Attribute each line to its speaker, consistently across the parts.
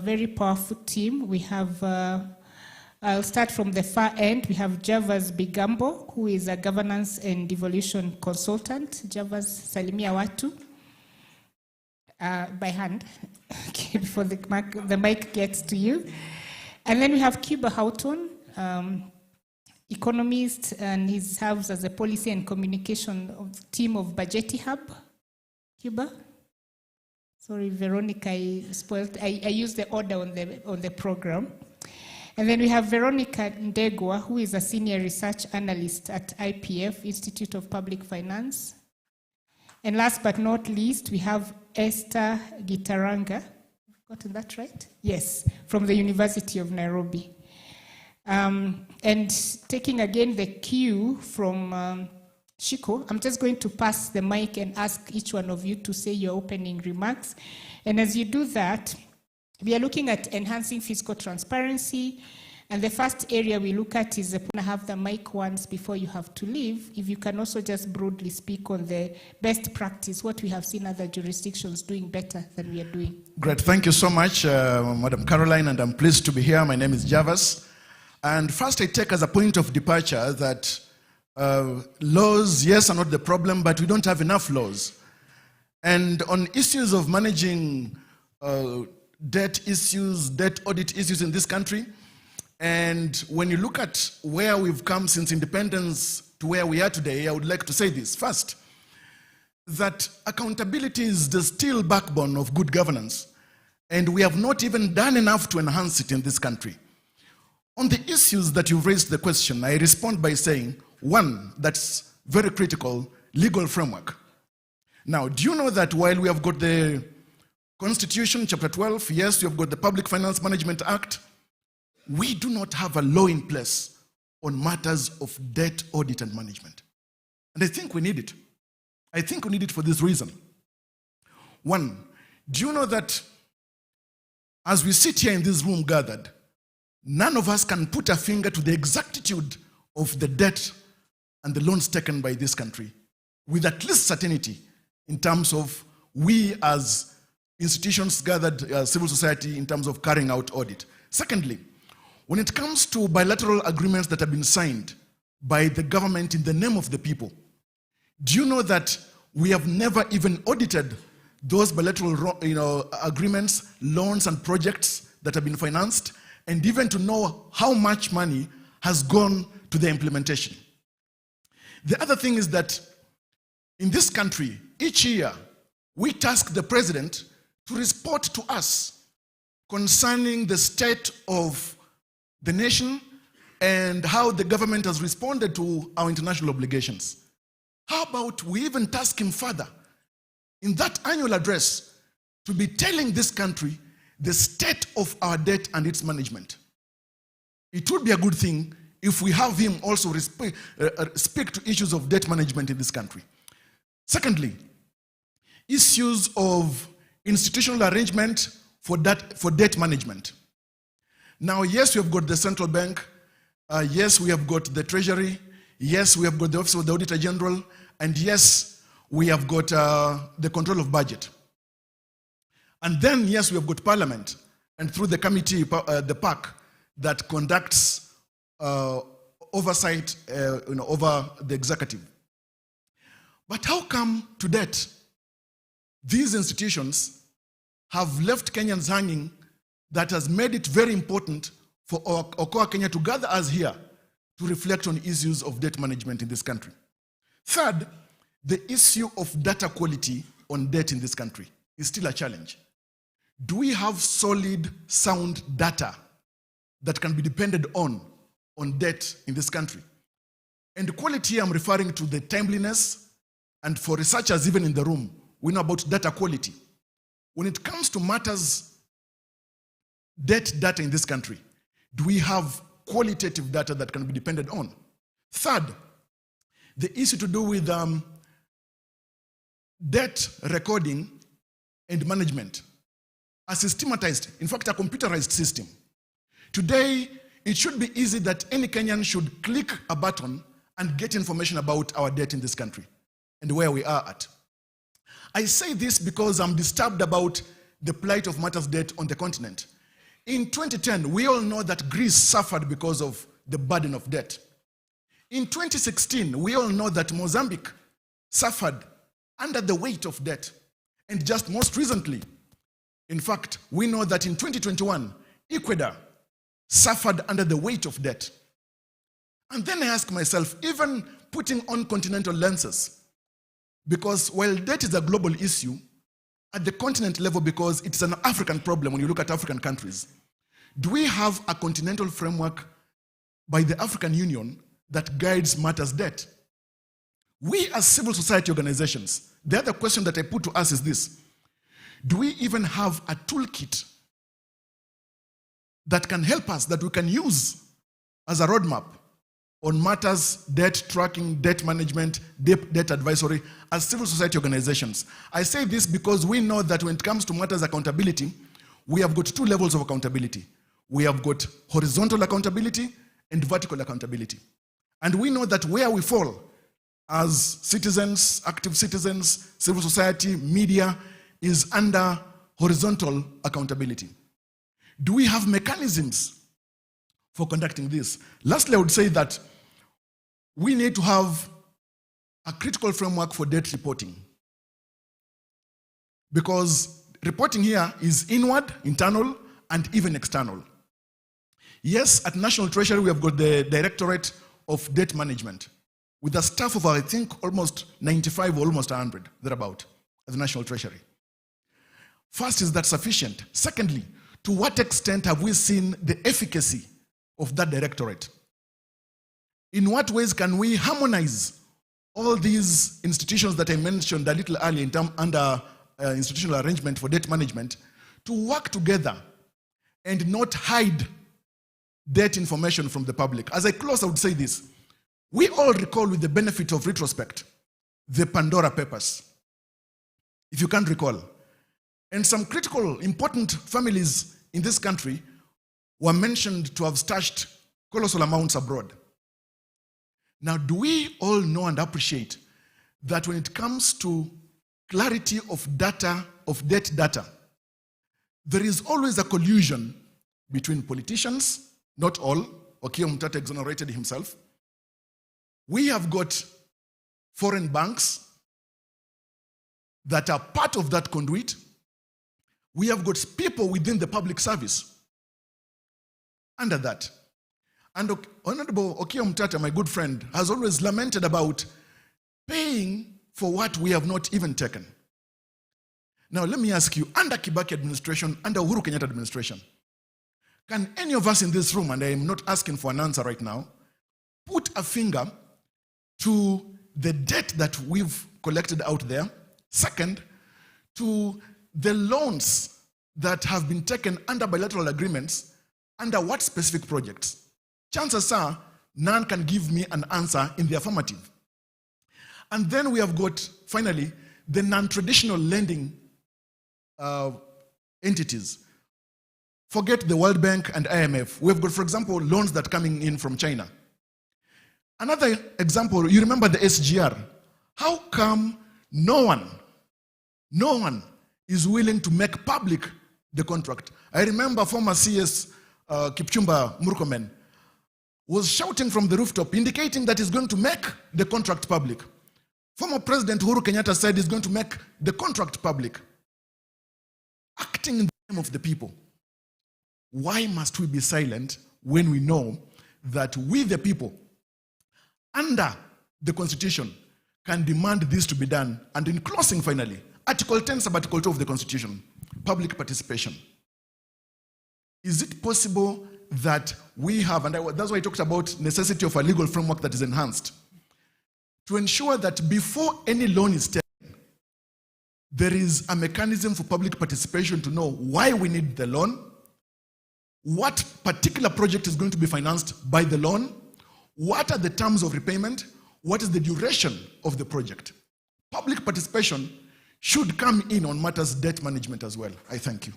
Speaker 1: very powerful team. We have, I'll start from the far end. We have Javas Bigambo, who is a governance and devolution consultant. Javas, salimia watu. By hand, okay, before the mic gets to you. And then we have Cuba Houghton, economist, and he serves as a policy and communication team of Budgeti Hub. Cuba? Sorry, Veronica, I used the order on the program. And then we have Veronica Ndegwa, who is a senior research analyst at IPF, Institute of Public Finance. And last but not least, we have Esther Gitaranga. Gotten that right? Yes, from the University of Nairobi. And taking again the cue from Shiko, I'm just going to pass the mic and ask each one of you to say your opening remarks. And as you do that, we are looking at enhancing fiscal transparency. And the first area we look at is have the mic once before you have to leave. If you can also just broadly speak on the best practice, what we have seen other jurisdictions doing better than we are doing.
Speaker 2: Great, thank you so much, Madam Caroline, and I'm pleased to be here. My name is Javas. And first I take as a point of departure that laws, yes, are not the problem, but we don't have enough laws. And on issues of managing debt issues, debt audit issues in this country, and when you look at where we've come since independence to where we are today, I would like to say this. First, that accountability is the steel backbone of good governance, and we have not even done enough to enhance it in this country. On the issues that you've raised the question, I respond by saying, one, that's very critical, legal framework. Now, do you know that while we have got the Constitution, Chapter 12, yes, we have got the Public Finance Management Act, we do not have a law in place on matters of debt audit and management. And I think we need it. I think we need it for this reason. One, do you know that as we sit here in this room gathered, none of us can put a finger to the exactitude of the debt and the loans taken by this country with at least certainty in terms of we as institutions gathered, civil society, in terms of carrying out audit. Secondly, when it comes to bilateral agreements that have been signed by the government in the name of the people, do you know that we have never even audited those bilateral agreements, loans and projects that have been financed, and even to know how much money has gone to the implementation? The other thing is that in this country, each year, we task the president to report to us concerning the state of the nation and how the government has responded to our international obligations. How about we even task him further in that annual address to be telling this country the state of our debt and its management? It would be a good thing if we have him also speak to issues of debt management in this country. Secondly, issues of institutional arrangement for debt management. Now, yes, we have got the central bank. Yes, we have got the treasury. Yes, we have got the Office of the Auditor General. And yes, we have got the control of budget. And then, yes, we have got Parliament. And through the committee, the PAC, that conducts oversight over the executive. But how come to date, these institutions have left Kenyans hanging, that has made it very important for Okoa Kenya to gather us here to reflect on issues of debt management in this country? Third, the issue of data quality on debt in this country is still a challenge. Do we have solid, sound data that can be depended on debt in this country? And quality, I'm referring to the timeliness, and for researchers even in the room, we know about data quality. When it comes to matters debt data in this country, do we have qualitative data that can be depended on? Third, the issue to do with debt recording and management, a systematized, in fact, a computerized system. Today, it should be easy that any Kenyan should click a button and get information about our debt in this country and where we are at. I say this because I'm disturbed about the plight of matters debt on the continent. In 2010, we all know that Greece suffered because of the burden of debt. In 2016, we all know that Mozambique suffered under the weight of debt. And just most recently, in fact, we know that in 2021, Ecuador suffered under the weight of debt. And then I ask myself, even putting on continental lenses, because while debt is a global issue, at the continent level, because it's an African problem when you look at African countries, do we have a continental framework by the African Union that guides matters debt? We as civil society organizations, the other question that I put to us is this: do we even have a toolkit that can help us, that we can use as a roadmap on matters debt tracking, debt management, debt advisory as civil society organizations? I say this because we know that when it comes to matters accountability, we have got two levels of accountability. We have got horizontal accountability and vertical accountability. And we know that where we fall as citizens, active citizens, civil society, media, is under horizontal accountability. Do we have mechanisms for conducting this? Lastly, I would say that we need to have a critical framework for debt reporting, because reporting here is inward, internal, and even external. Yes, at National Treasury, we have got the Directorate of Debt Management with a staff of, I think, almost 95 or almost 100, thereabout, at the National Treasury. First, is that sufficient? Secondly, to what extent have we seen the efficacy of that directorate? In what ways can we harmonize all these institutions that I mentioned a little earlier under institutional arrangement for debt management to work together and not hide debt information from the public? As I close, I would say this: we all recall, with the benefit of retrospect, the Pandora Papers, if you can't recall. And some critical, important families in this country were mentioned to have stashed colossal amounts abroad. Now, do we all know and appreciate that when it comes to clarity of data, of debt data, there is always a collusion between politicians, not all, Okiya Mtata exonerated himself. We have got foreign banks that are part of that conduit. We have got people within the public service under that. And Honorable Okiya Mtata, my good friend, has always lamented about paying for what we have not even taken. Now, let me ask you, under Kibaki administration, under Uhuru Kenyatta administration, can any of us in this room, and I am not asking for an answer right now, put a finger to the debt that we've collected out there? Second, to the loans that have been taken under bilateral agreements, under what specific projects? Chances are, none can give me an answer in the affirmative. And then we have got, finally, the non-traditional lending entities. Forget the World Bank and IMF. We've got, for example, loans that are coming in from China. Another example, you remember the SGR. How come no one is willing to make public the contract? I remember former CS Kipchumba Murkomen was shouting from the rooftop, indicating that he's going to make the contract public. Former President Uhuru Kenyatta said he's going to make the contract public. Acting in the name of the people. Why must we be silent when we know that we, the people, under the Constitution, can demand this to be done? And in closing, finally, Article 10, Sub-Article 2 of the Constitution, public participation. Is it possible that we have, and that's why I talked about necessity of a legal framework that is enhanced, to ensure that before any loan is taken, there is a mechanism for public participation to know why we need the loan, what particular project is going to be financed by the loan, what are the terms of repayment, what is the duration of the project. Public participation should come in on matters debt management as well. I thank you.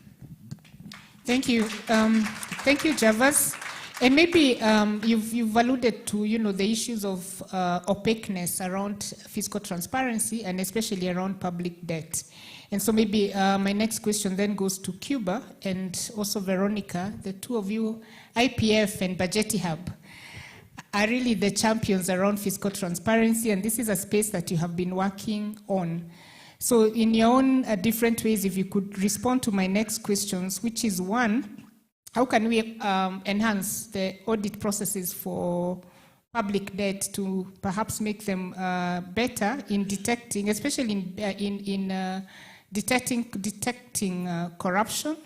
Speaker 1: Thank you. Thank you, Javas. And maybe you've alluded to, the issues of opaqueness around fiscal transparency and especially around public debt. And so maybe my next question then goes to Cuba and also Veronica, the two of you, IPF and Budgeti Hub, are really the champions around fiscal transparency, and this is a space that you have been working on. So in your own different ways, if you could respond to my next questions, which is one, how can we enhance the audit processes for public debt to perhaps make them better in detecting, especially in detecting corruption?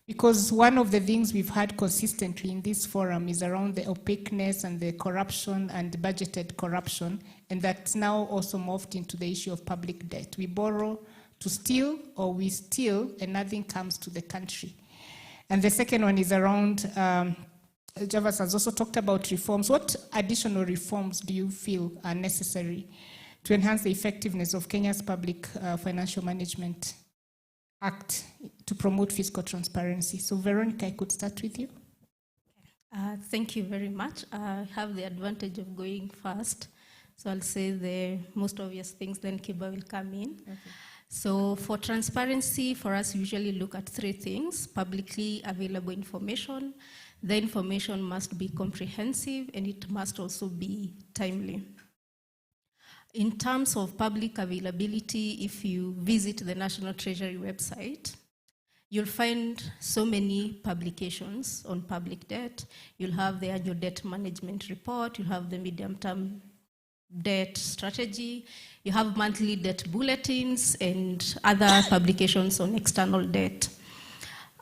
Speaker 1: Because one of the things we've had consistently in this forum is around the opaqueness and the corruption and budgeted corruption, and that's now also morphed into the issue of public debt. We borrow to steal, or we steal and nothing comes to the country. And the second one is around, Javas has also talked about reforms. What additional reforms do you feel are necessary to enhance the effectiveness of Kenya's Public Financial Management Act to promote fiscal transparency? So Veronica, I could start with you.
Speaker 3: Thank you very much. I have the advantage of going first, so I'll say the most obvious things, then Kiba will come in. Okay. So for transparency, for us, we usually look at three things: publicly available information, the information must be comprehensive, and it must also be timely. In terms of public availability, if you visit the National Treasury website, you'll find so many publications on public debt. You'll have the annual debt management report, you'll have the medium-term debt strategy, you have monthly debt bulletins, and other publications on external debt.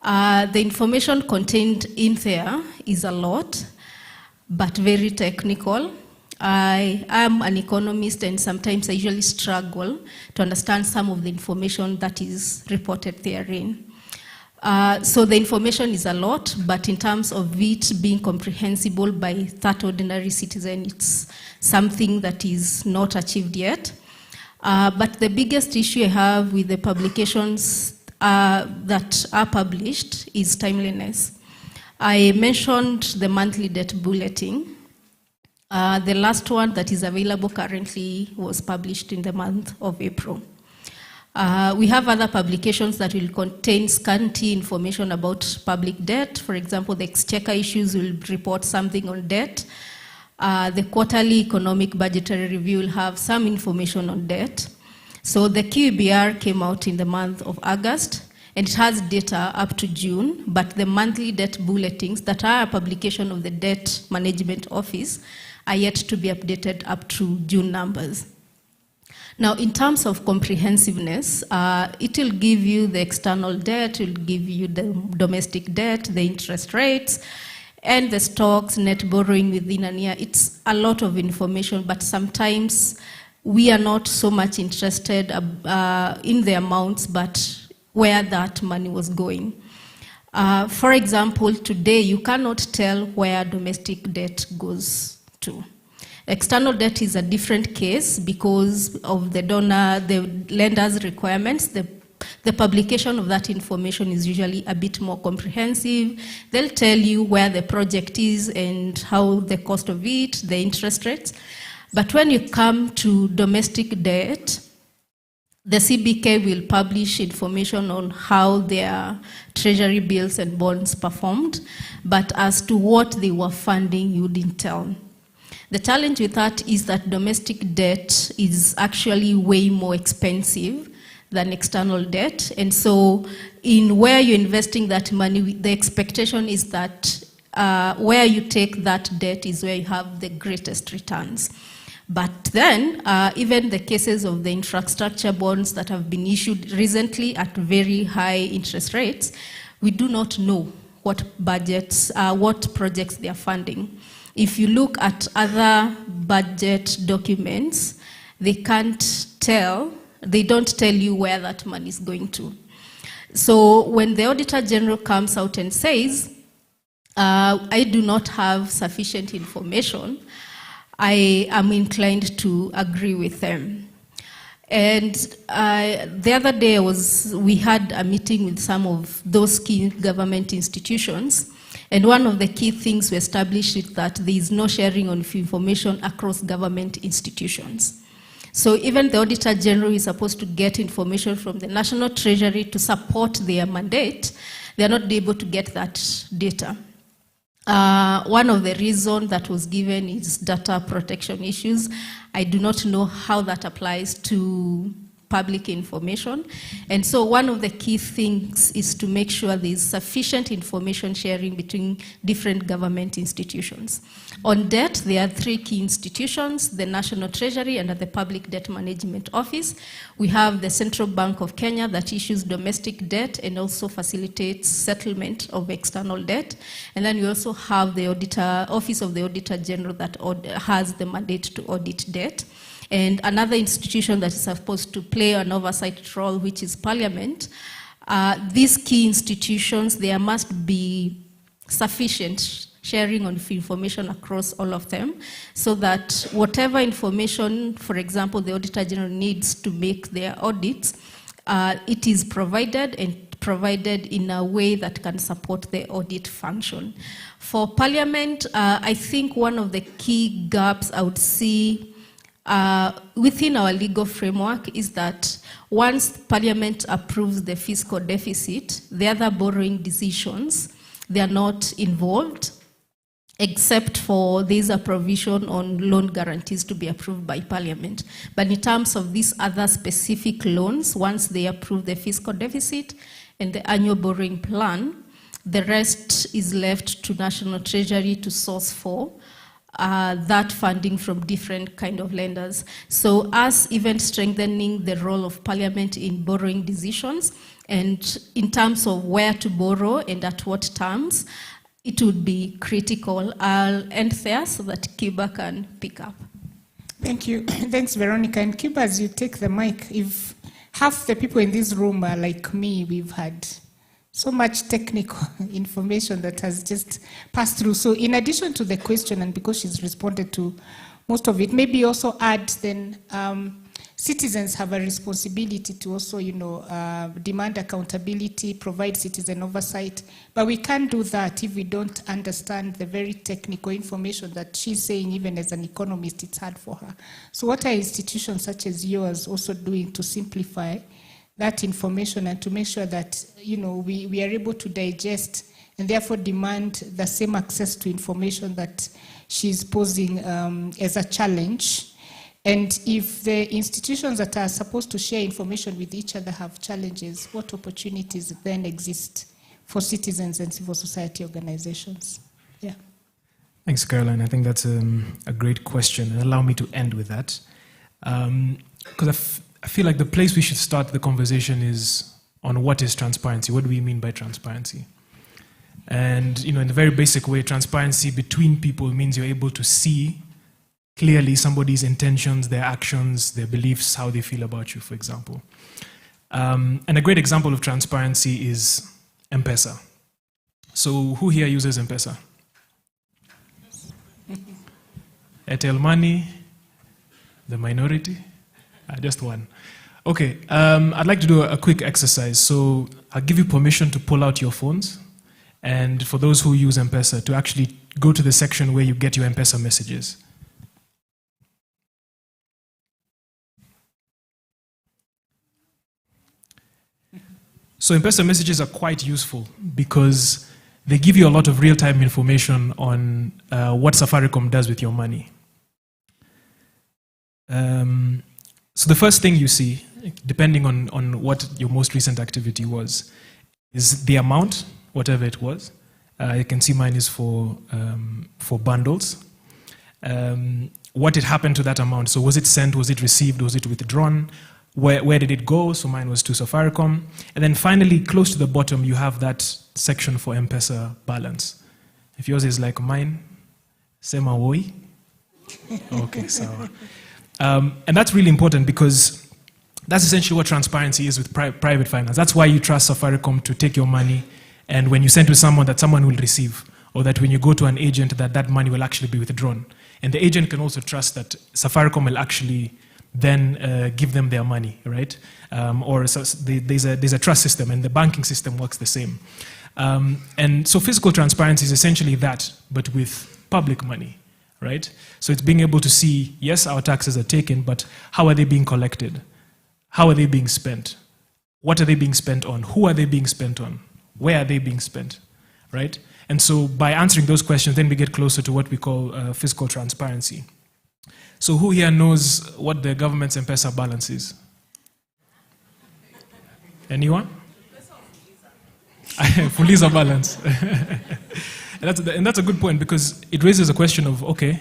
Speaker 3: The information contained in there is a lot, but very technical. I am an economist, and sometimes I usually struggle to understand some of the information that is reported therein. So the information is a lot, but in terms of it being comprehensible by that ordinary citizen, it's something that is not achieved yet. But the biggest issue I have with the publications that are published is timeliness. I mentioned the monthly debt bulletin. The last one that is available currently was published in the month of April. We have other publications that will contain scanty information about public debt. For example, the Exchequer Issues will report something on debt. The quarterly economic budgetary review will have some information on debt. So the QEBR came out in the month of August, and it has data up to June, but the monthly debt bulletins that are a publication of the Debt Management Office are yet to be updated up to June numbers. Now, in terms of comprehensiveness, it will give you the external debt, it will give you the domestic debt, the interest rates, and the stocks, net borrowing within a year. It's a lot of information, but sometimes we are not so much interested in the amounts, but where that money was going. For example, today you cannot tell where domestic debt goes to. External debt is a different case because of the donor, the lender's requirements. The publication of that information is usually a bit more comprehensive. They'll tell you where the project is and how the cost of it, the interest rates. But when you come to domestic debt, the CBK will publish information on how their treasury bills and bonds performed, but as to what they were funding, you didn't tell. The challenge with that is that domestic debt is actually way more expensive than external debt. And so in where you're investing that money, the expectation is that where you take that debt is where you have the greatest returns. But then, even the cases of the infrastructure bonds that have been issued recently at very high interest rates, we do not know what budgets, what projects they are funding. If you look at other budget documents, they can't tell, they don't tell you where that money is going to. So when the Auditor General comes out and says, I do not have sufficient information, I am inclined to agree with them. And the other day we had a meeting with some of those key government institutions, And one of the key things we established is that there is no sharing of information across government institutions. So even the Auditor General is supposed to get information from the National Treasury to support their mandate. They are not able to get that data. One of the reasons that was given is data protection issues. I do not know how that applies to public information. And so one of the key things is to make sure there is sufficient information sharing between different government institutions. On debt, there are 3 key institutions: the National Treasury under the Public Debt Management Office. We have the Central Bank of Kenya that issues domestic debt and also facilitates settlement of external debt. And then we also have the Office of the Auditor General that has the mandate to audit debt. And another institution that is supposed to play an oversight role, which is Parliament. These key institutions, there must be sufficient sharing of information across all of them, so that whatever information, for example, the Auditor General needs to make their audits, it is provided and provided in a way that can support the audit function. For Parliament, I think one of the key gaps I would see within our legal framework is that once Parliament approves the fiscal deficit, the other borrowing decisions, they are not involved, except for there's a provision on loan guarantees to be approved by Parliament. But in terms of these other specific loans, once they approve the fiscal deficit and the annual borrowing plan, the rest is left to National Treasury to source for that funding from different kind of lenders. So us even strengthening the role of Parliament in borrowing decisions, and in terms of where to borrow and at what terms, it would be critical. I'll end there so that Kiba can pick up.
Speaker 1: Thank you. Thanks, Veronica. And Kiba, as you take the mic, if half the people in this room are like me, we've had so much technical information that has just passed through. So in addition to the question, and because she's responded to most of it, maybe also add then citizens have a responsibility to also, demand accountability, provide citizen oversight. But we can't do that if we don't understand the very technical information that she's saying. Even as an economist, it's hard for her. So what are institutions such as yours also doing to simplify that information and to make sure that we are able to digest and therefore demand the same access to information that she's posing as a challenge? And if the institutions that are supposed to share information with each other have challenges, what opportunities then exist for citizens and civil society organizations? Yeah.
Speaker 4: Thanks, Caroline. I think that's a great question, and allow me to end with that. Because I feel like the place we should start the conversation is on what is transparency. What do we mean by transparency? And in a very basic way, transparency between people means you're able to see clearly somebody's intentions, their actions, their beliefs, how they feel about you, for example. And a great example of transparency is M-Pesa. So who here uses M-Pesa? Airtel Money, the minority? Just one. Okay, I'd like to do a quick exercise. So I'll give you permission to pull out your phones. And for those who use M-Pesa, to actually go to the section where you get your M-Pesa messages. So M-Pesa messages are quite useful because they give you a lot of real-time information on what Safaricom does with your money. So the first thing you see, depending on what your most recent activity was, is the amount, whatever it was. You can see mine is for bundles. What had happened to that amount? So was it sent, was it received, was it withdrawn? Where did it go? So mine was to Safaricom. And then finally, close to the bottom, you have that section for M-Pesa balance. If yours is like mine, sema woi. Okay, so. And that's really important because that's essentially what transparency is with private finance. That's why you trust Safaricom to take your money, and when you send to someone, that someone will receive, or that when you go to an agent, that money will actually be withdrawn. And the agent can also trust that Safaricom will actually then give them their money, right? There's a trust system, and the banking system works the same. And so fiscal transparency is essentially that, but with public money, right? So it's being able to see, yes, our taxes are taken, but how are they being collected? How are they being spent? What are they being spent on? Who are they being spent on? Where are they being spent, right? And so by answering those questions, then we get closer to what we call fiscal transparency. So who here knows what the government's M-Pesa balance is? Anyone? Fuliza balance. And that's a good point, because it raises a question of, okay,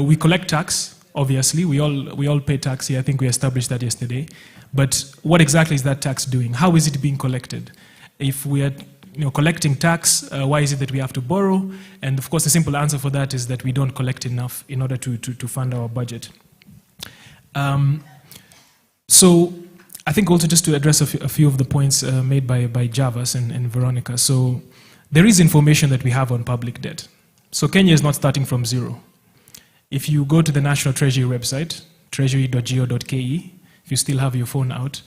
Speaker 4: we collect tax, obviously, we all pay tax here. I think we established that yesterday. But what exactly is that tax doing? How is it being collected? If we are collecting tax, why is it that we have to borrow? And of course, the simple answer for that is that we don't collect enough in order to fund our budget. So I think also just to address a few of the points made by Javas and Veronica. So there is information that we have on public debt. So Kenya is not starting from zero. If you go to the National Treasury website, treasury.go.ke, if you still have your phone out,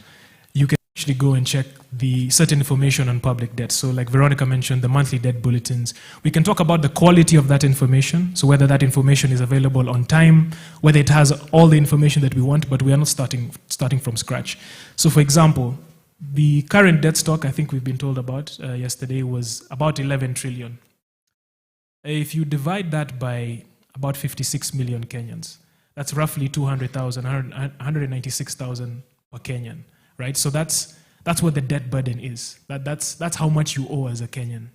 Speaker 4: you can actually go and check the certain information on public debt. So like Veronica mentioned, the monthly debt bulletins. We can talk about the quality of that information, so whether that information is available on time, whether it has all the information that we want, but we are not starting from scratch. So for example, the current debt stock, I think we've been told about yesterday, was about 11 trillion. If you divide that by about 56 million Kenyans, that's roughly 200,000, 196,000 per Kenyan, right? So that's what the debt burden is. That's how much you owe as a Kenyan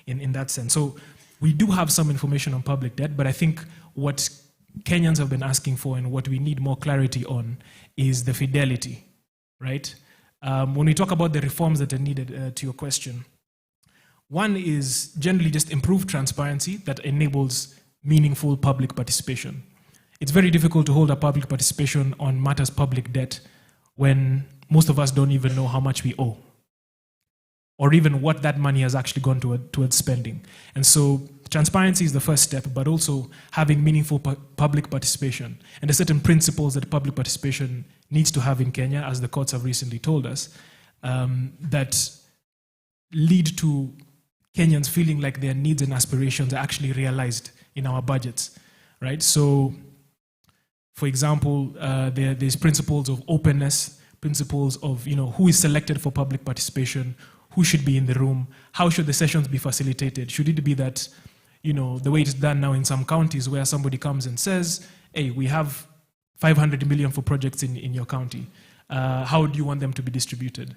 Speaker 4: in that sense. So we do have some information on public debt, but I think what Kenyans have been asking for and what we need more clarity on is the fidelity, right? When we talk about the reforms that are needed, to your question, one is generally just improved transparency that enables meaningful public participation. It's very difficult to hold a public participation on matters public debt when most of us don't even know how much we owe, or even what that money has actually gone towards spending. And so transparency is the first step, but also having meaningful public participation. And there's certain principles that public participation needs to have in Kenya, as the courts have recently told us, that lead to Kenyans feeling like their needs and aspirations are actually realized in our budgets, right? So, for example, there's principles of openness, principles of who is selected for public participation, who should be in the room, how should the sessions be facilitated? Should it be that, the way it's done now in some counties where somebody comes and says, hey, we have 500 million for projects in your county. How do you want them to be distributed?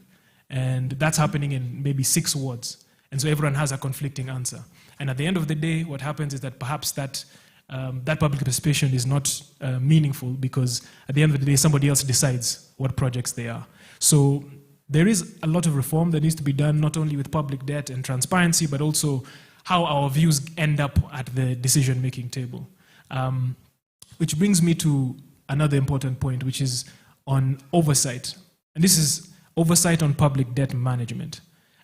Speaker 4: And that's happening in maybe 6 wards. And so everyone has a conflicting answer. And at the end of the day, what happens is that perhaps that public participation is not meaningful, because at the end of the day, somebody else decides what projects they are. So there is a lot of reform that needs to be done, not only with public debt and transparency, but also how our views end up at the decision-making table. Which brings me to another important point, which is on oversight. And this is oversight on public debt management.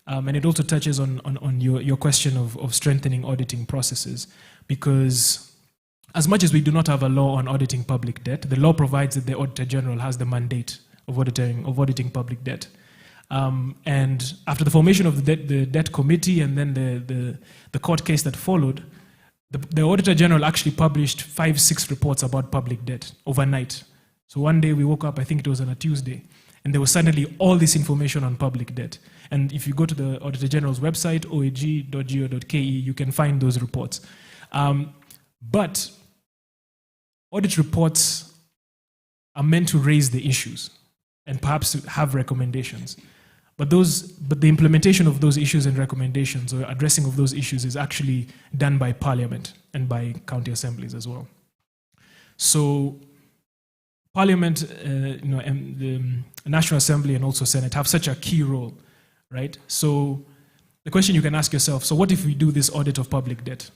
Speaker 4: And it also touches on your question of strengthening auditing processes, because as much as we do not have a law on auditing public debt, the law provides that the Auditor General has the mandate of auditing public debt. And after the formation of the debt committee and then the court case that followed, the Auditor General actually published 5-6 reports about public debt overnight. So one day we woke up, I think it was on a Tuesday, and there was suddenly all this information on public debt. And if you go to the Auditor General's website, oag.go.ke, you can find those reports. But audit reports are meant to raise the issues and perhaps have recommendations. But the implementation of those issues and recommendations, or addressing of those issues, is actually done by Parliament and by county assemblies as well. So Parliament, and the National Assembly and also Senate have such a key role, right? So the question you can ask yourself, so what if we do this audit of public debt?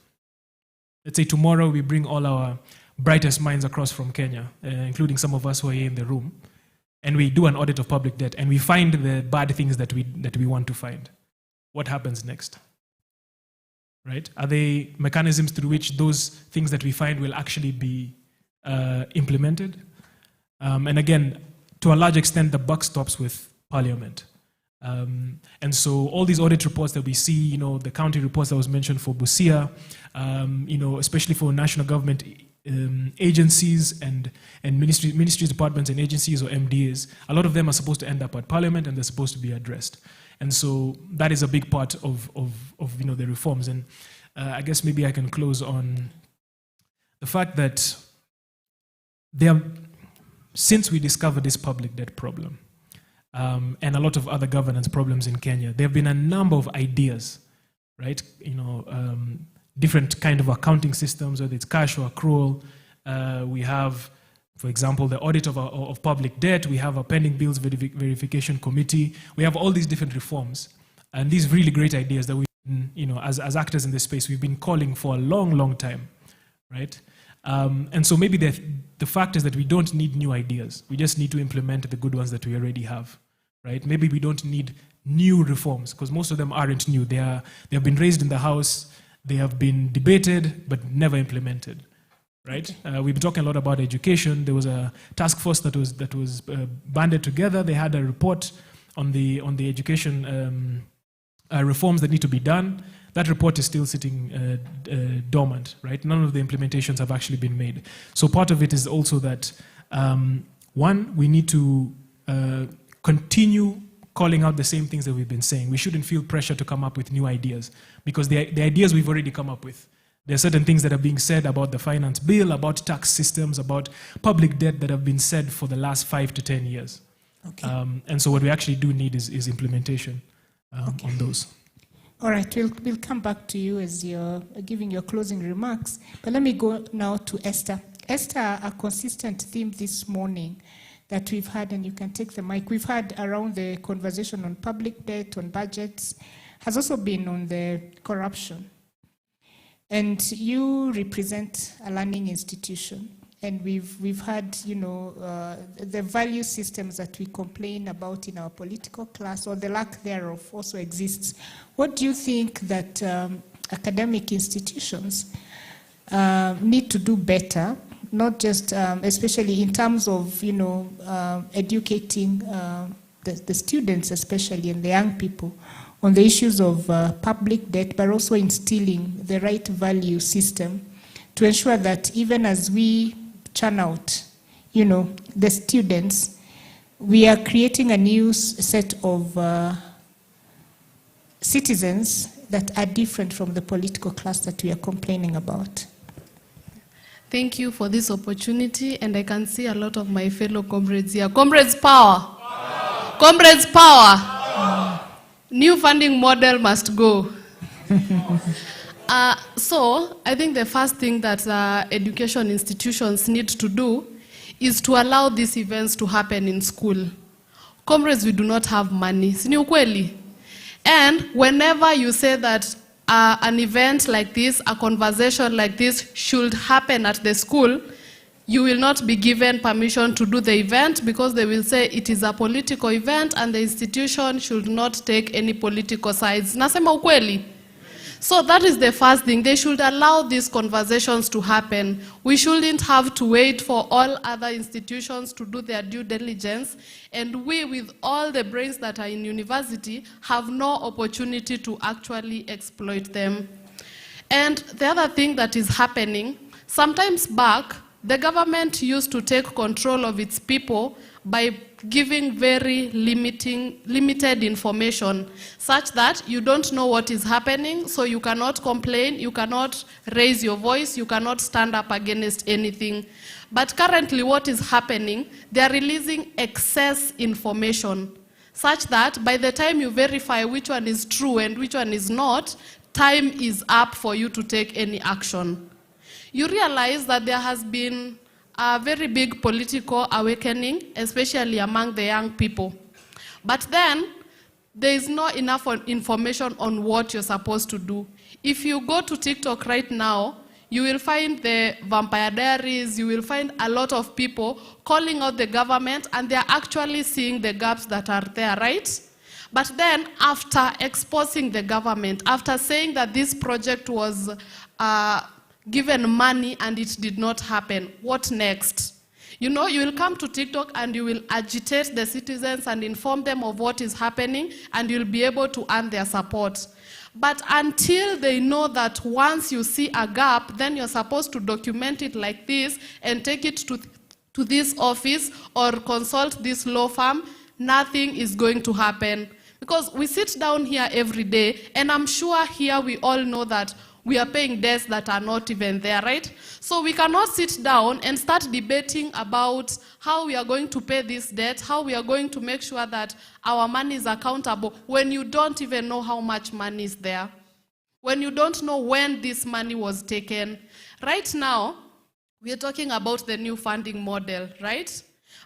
Speaker 4: Let's say tomorrow we bring all our brightest minds across from Kenya, including some of us who are here in the room, and we do an audit of public debt, and we find the bad things that we want to find. What happens next? Right? Are there mechanisms through which those things that we find will actually be implemented? And again, to a large extent, the buck stops with Parliament. And so all these audit reports that we see, the county reports that was mentioned for Busia, especially for national government agencies and ministries, departments and agencies or MDAs, a lot of them are supposed to end up at Parliament and they're supposed to be addressed. And so that is a big part of the reforms. And I guess maybe I can close on the fact that since we discovered this public debt problem, and a lot of other governance problems in Kenya, there have been a number of ideas, right? Different kind of accounting systems, whether it's cash or accrual. We have, for example, the audit of public debt. We have a pending bills verification committee. We have all these different reforms, and these really great ideas that we, as actors in this space, we've been calling for a long, long time, right? And so maybe the fact is that we don't need new ideas. We just need to implement the good ones that we already have, right? Maybe we don't need new reforms because most of them aren't new. They have been raised in the House, they have been debated, but never implemented, right? Okay. We've been talking a lot about education. There was a task force that was banded together. They had a report on the education reforms that need to be done. That report is still sitting dormant, right? None of the implementations have actually been made. So part of it is also that, one, we need to continue calling out the same things that we've been saying. We shouldn't feel pressure to come up with new ideas because the ideas we've already come up with. There are certain things that are being said about the finance bill, about tax systems, about public debt that have been said for the last 5 to 10 years. Okay. And so what we actually do need is implementation on those.
Speaker 1: All right, we'll come back to you as you're giving your closing remarks. But let me go now to Esther. Esther, a consistent theme this morning that we've had, and you can take the mic, we've had around the conversation on public debt, on budgets, has also been on the corruption. And you represent a learning institution. And we've had, the value systems that we complain about in our political class, or the lack thereof, also exists. What do you think that academic institutions need to do better, not just, especially in terms of, educating the students, especially, and the young people, on the issues of public debt, but also instilling the right value system to ensure that even as we churn out, the students, we are creating a new set of citizens that are different from the political class that we are complaining about.
Speaker 5: Thank you for this opportunity, and I can see a lot of my fellow comrades here. Comrades power! Power. Comrades power! New funding model must go. So I think the first thing that education institutions need to do is to allow these events to happen in school. Comrades, we do not have money. Si ni ukweli? And whenever you say that an event like this, a conversation like this should happen at the school, you will not be given permission to do the event because they will say it is a political event and the institution should not take any political sides. Nasema ukweli? So that is the first thing. They should allow these conversations to happen. We shouldn't have to wait for all other institutions to do their due diligence, and we, with all the brains that are in university, have no opportunity to actually exploit them. And the other thing that is happening, sometimes back, the government used to take control of its people by giving very limited information, such that you don't know what is happening, so you cannot complain, you cannot raise your voice, you cannot stand up against anything. But currently what is happening, they are releasing excess information, such that by the time you verify which one is true and which one is not, time is up for you to take any action. You realize that there has been a very big political awakening, especially among the young people. But then, there is not enough information on what you're supposed to do. If you go to TikTok right now, you will find the Vampire Diaries, you will find a lot of people calling out the government, and they're actually seeing the gaps that are there, right? But then, after exposing the government, after saying that this project was given money and it did not happen, what next? You know, you will come to TikTok and you will agitate the citizens and inform them of what is happening, and you'll be able to earn their support. But until they know that once you see a gap, then you're supposed to document it like this and take it to this office or consult this law firm, nothing is going to happen. Because we sit down here every day, and I'm sure here we all know that we are paying debts that are not even there, right? So we cannot sit down and start debating about how we are going to pay this debt, how we are going to make sure that our money is accountable when you don't even know how much money is there, when you don't know when this money was taken. Right now, we are talking about the new funding model, right?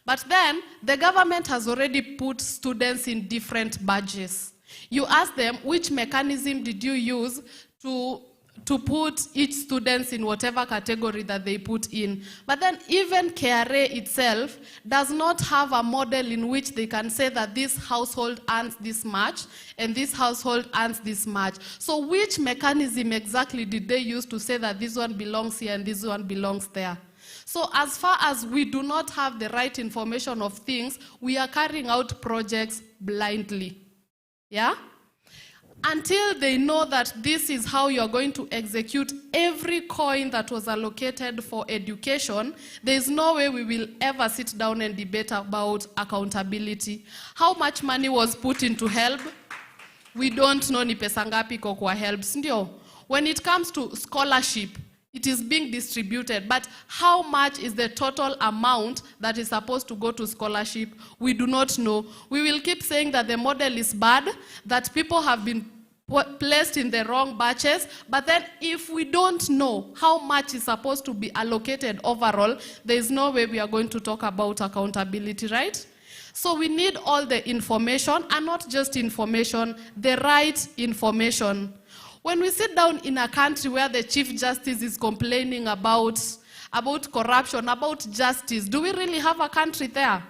Speaker 5: But then, the government has already put students in different badges. You ask them, which mechanism did you use to put each student in whatever category that they put in? But then even KRA itself does not have a model in which they can say that this household earns this much and this household earns this much. So which mechanism exactly did they use to say that this one belongs here and this one belongs there? So as far as we do not have the right information of things, we are carrying out projects blindly. Yeah? Until they know that this is how you're going to execute every coin that was allocated for education, there is no way we will ever sit down and debate about accountability. How much money was put into HELB? We don't know ni pesa ngapi iko kwa HELB, sindio? When it comes to scholarship, it is being distributed, but how much is the total amount that is supposed to go to scholarship? We do not know. We will keep saying that the model is bad, that people have been placed in the wrong batches, but then if we don't know how much is supposed to be allocated overall, there is no way we are going to talk about accountability, right? So we need all the information, and not just information, the right information. When we sit down in a country where the Chief Justice is complaining about corruption, about justice, do we really have a country there?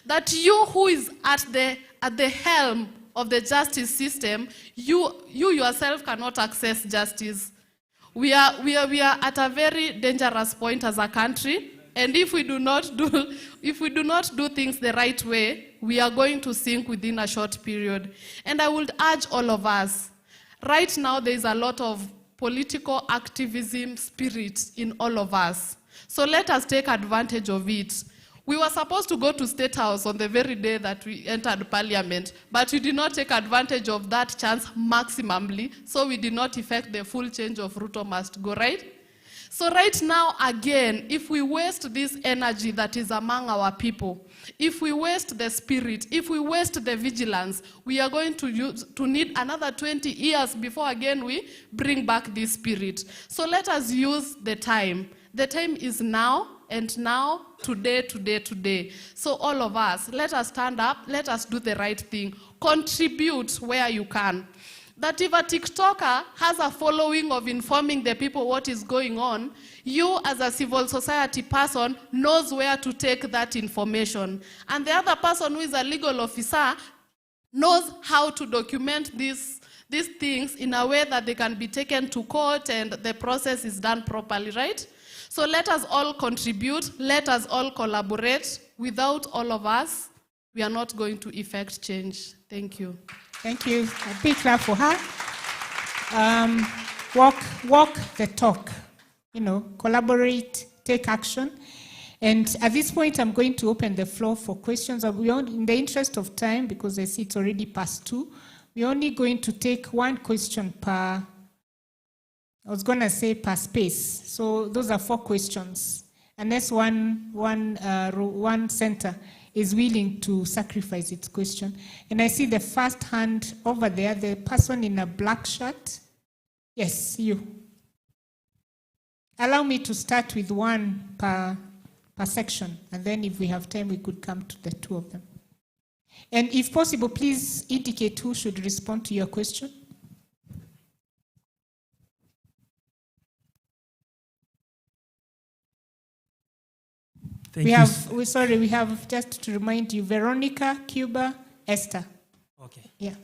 Speaker 5: That you who is at the helm of the justice system, you yourself cannot access justice. We are at a very dangerous point as a country, and if we do not do things the right way, we are going to sink within a short period. And I would urge all of us. Right now, there is a lot of political activism spirit in all of us. So let us take advantage of it. We were supposed to go to State House on the very day that we entered Parliament, but we did not take advantage of that chance maximally, so we did not effect the full change of Ruto must go, right? So right now, again, if we waste this energy that is among our people, if we waste the spirit, if we waste the vigilance, we are going to need another 20 years before again we bring back this spirit. So let us use the time. The time is now, and now, today. So all of us, let us stand up, let us do the right thing. Contribute where you can. That if a TikToker has a following of informing the people what is going on, you as a civil society person knows where to take that information. And the other person who is a legal officer knows how to document these things in a way that they can be taken to court and the process is done properly, right? So let us all contribute, let us all collaborate. Without all of us, we are not going to effect change. Thank you.
Speaker 1: Thank you. A big clap for her. Walk the talk. Collaborate, take action. And at this point, I'm going to open the floor for questions. In the interest of time, because I see it's already past 2, we're only going to take one question per space. So those are 4 questions. Unless one center is willing to sacrifice its question. And I see the first hand over there, the person in a black shirt. Yes, you. Allow me to start with one per section, and then if we have time, we could come to the 2 of them. And if possible, please indicate who should respond to your question. We have, just to remind you, Veronica, Cuba, Esther.
Speaker 6: Okay.
Speaker 1: Yeah.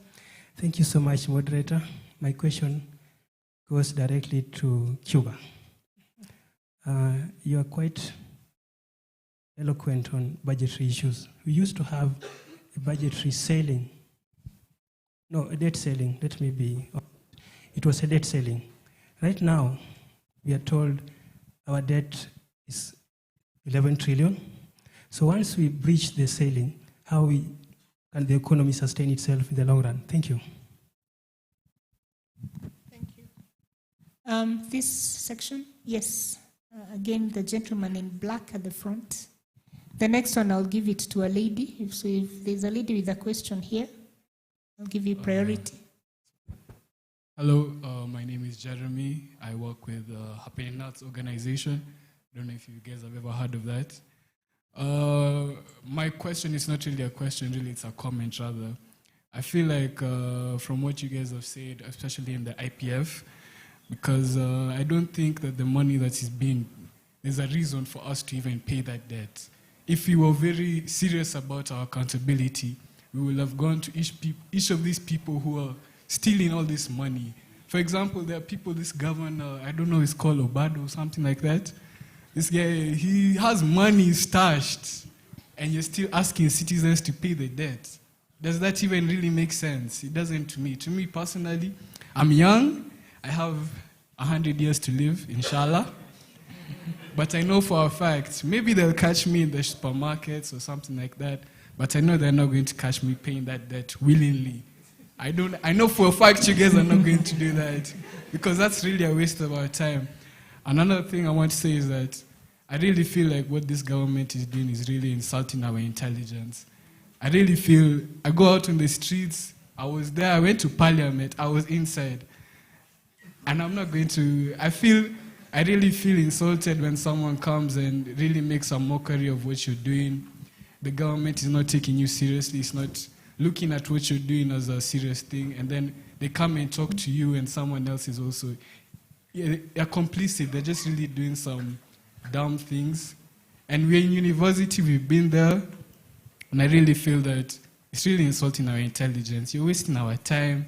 Speaker 6: Thank you so much, moderator. My question goes directly to Cuba. You are quite eloquent on budgetary issues. We used to have a budgetary ceiling. No, a debt ceiling. Let me be. It was a debt ceiling. Right now, we are told our debt is 11 trillion. So once we breach the ceiling, how can the economy sustain itself in the long run? Thank you.
Speaker 1: Thank you. This section, yes. Again, the gentleman in black at the front. The next one, I'll give it to a lady. If there's a lady with a question here, I'll give you priority.
Speaker 7: Hello, my name is Jeremy. I work with Happening Nuts organization. I don't know if you guys have ever heard of that. My question is not really a question, really it's a comment rather. I feel like from what you guys have said, especially in the IPF, because I don't think that the money that is being, there's a reason for us to even pay that debt. If we were very serious about our accountability, we will have gone to each of these people who are stealing all this money. For example, there are people, this governor, I don't know, it's called Obado or something like that. This guy, he has money stashed, and you're still asking citizens to pay the debt. Does that even really make sense? It doesn't to me. To me personally, I'm young, I have 100 years to live, inshallah. But I know for a fact, maybe they'll catch me in the supermarkets or something like that, but I know they're not going to catch me paying that debt willingly. I know for a fact you guys are not going to do that, because that's really a waste of our time. Another thing I want to say is that I really feel like what this government is doing is really insulting our intelligence. I really feel, I go out on the streets, I was there, I went to parliament, I was inside. And I'm not going to, I really feel insulted when someone comes and really makes a mockery of what you're doing. The government is not taking you seriously, it's not looking at what you're doing as a serious thing, and then they come and talk to you and someone else is also, they're complicit, they're just really doing some dumb things. And we're in university, we've been there, and I really feel that it's really insulting our intelligence. You're wasting our time.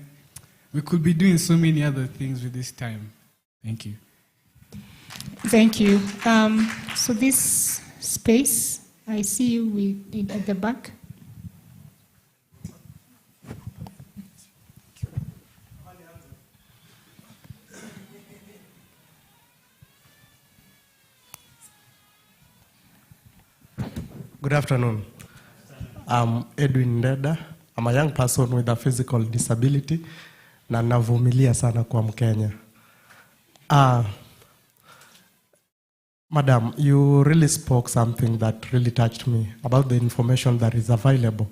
Speaker 7: We could be doing so many other things with this time. Thank you.
Speaker 1: Thank you. So this space, I see you at the back.
Speaker 8: Good afternoon. I'm Edwin Ndeda. I'm a young person with a physical disability na navumilia sana kwa Mkenya. Madam, you really spoke something that really touched me about the information that is available.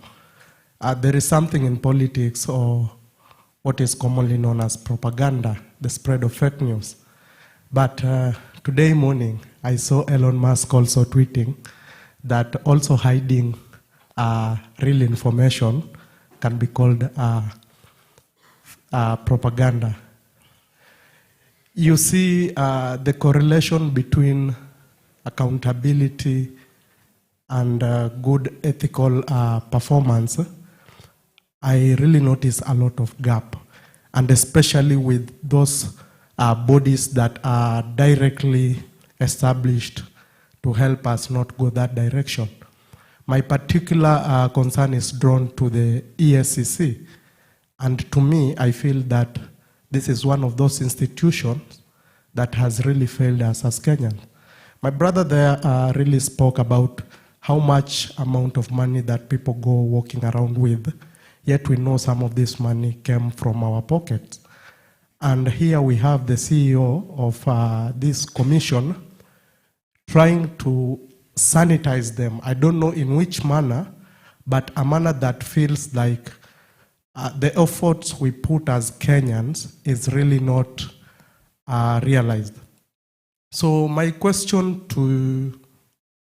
Speaker 8: There is something in politics, or what is commonly known as propaganda, the spread of fake news. But today morning, I saw Elon Musk also tweeting that also hiding real information can be called propaganda. You see the correlation between accountability and good ethical performance. I really notice a lot of gap, and especially with those bodies that are directly established to help us not go that direction. My particular concern is drawn to the ESCC, and to me, I feel that this is one of those institutions that has really failed us as Kenyans. My brother there really spoke about how much amount of money that people go walking around with, yet we know some of this money came from our pockets. And here we have the CEO of this commission trying to sanitize them. I don't know in which manner, but a manner that feels like the efforts we put as Kenyans is really not realized. So my question to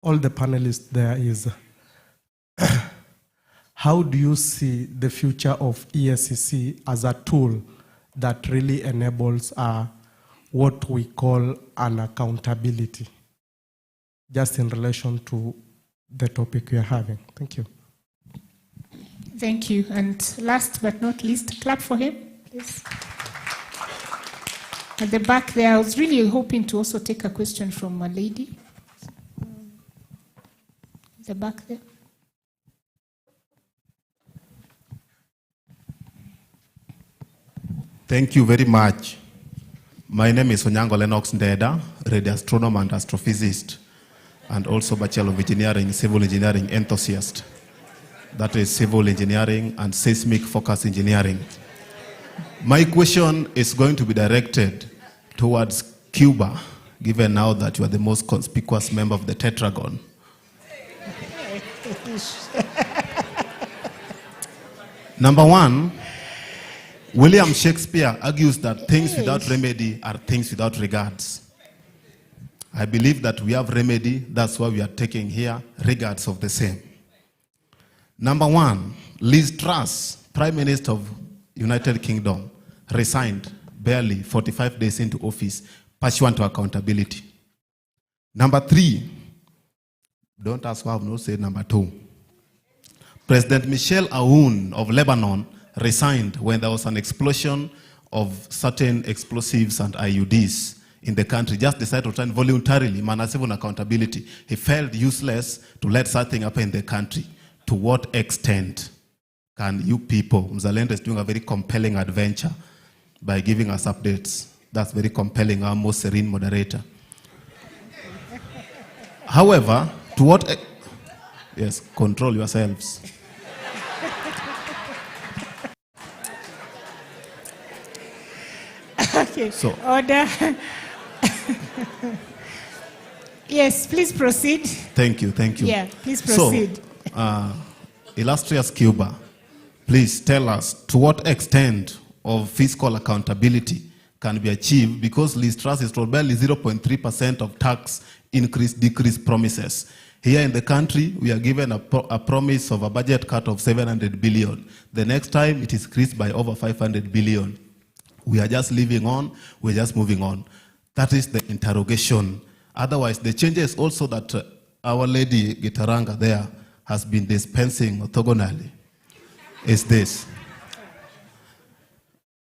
Speaker 8: all the panelists there is, how do you see the future of ESCC as a tool that really enables what we call an accountability, just in relation to the topic we are having? Thank you.
Speaker 1: Thank you. And last but not least, clap for him, please. At the back there, I was really hoping to also take a question from a lady. the back there.
Speaker 9: Thank you very much. My name is Onyango Lennox Ndeda, radio astronomer and astrophysicist, and also Bachelor of Engineering, Civil Engineering enthusiast. That is Civil Engineering and Seismic Focus Engineering. My question is going to be directed towards Cuba, given now that you are the most conspicuous member of the Tetragon. Number one, William Shakespeare argues that things without remedy are things without regards. I believe that we have remedy, that's why we are taking here regards of the same. Number one, Liz Truss, Prime Minister of United Kingdom, resigned barely 45 days into office, pursuant to accountability. Number three, don't ask why I've not said number two. President Michel Aoun of Lebanon resigned when there was an explosion of certain explosives and IUDs in the country. Just decided to resign voluntarily, manasive accountability. He felt useless to let something happen in the country. To what extent can you people, Mzalendo is doing a very compelling adventure by giving us updates. That's very compelling, our most serene moderator. However, to what, yes, control yourselves.
Speaker 1: Okay,
Speaker 9: so,
Speaker 1: order. Yes, please proceed.
Speaker 9: Thank you.
Speaker 1: Yeah, please proceed.
Speaker 9: So, illustrious Cuba, please tell us to what extent of fiscal accountability can be achieved, because Liz Truss is told barely 0.3% of tax decrease promises. Here in the country, we are given a promise of a budget cut of 700 billion. The next time, it is increased by over 500 billion. We are just living on, we're just moving on. That is the interrogation. Otherwise, the changes also that Our Lady Gitaranga there has been dispensing orthogonally is this.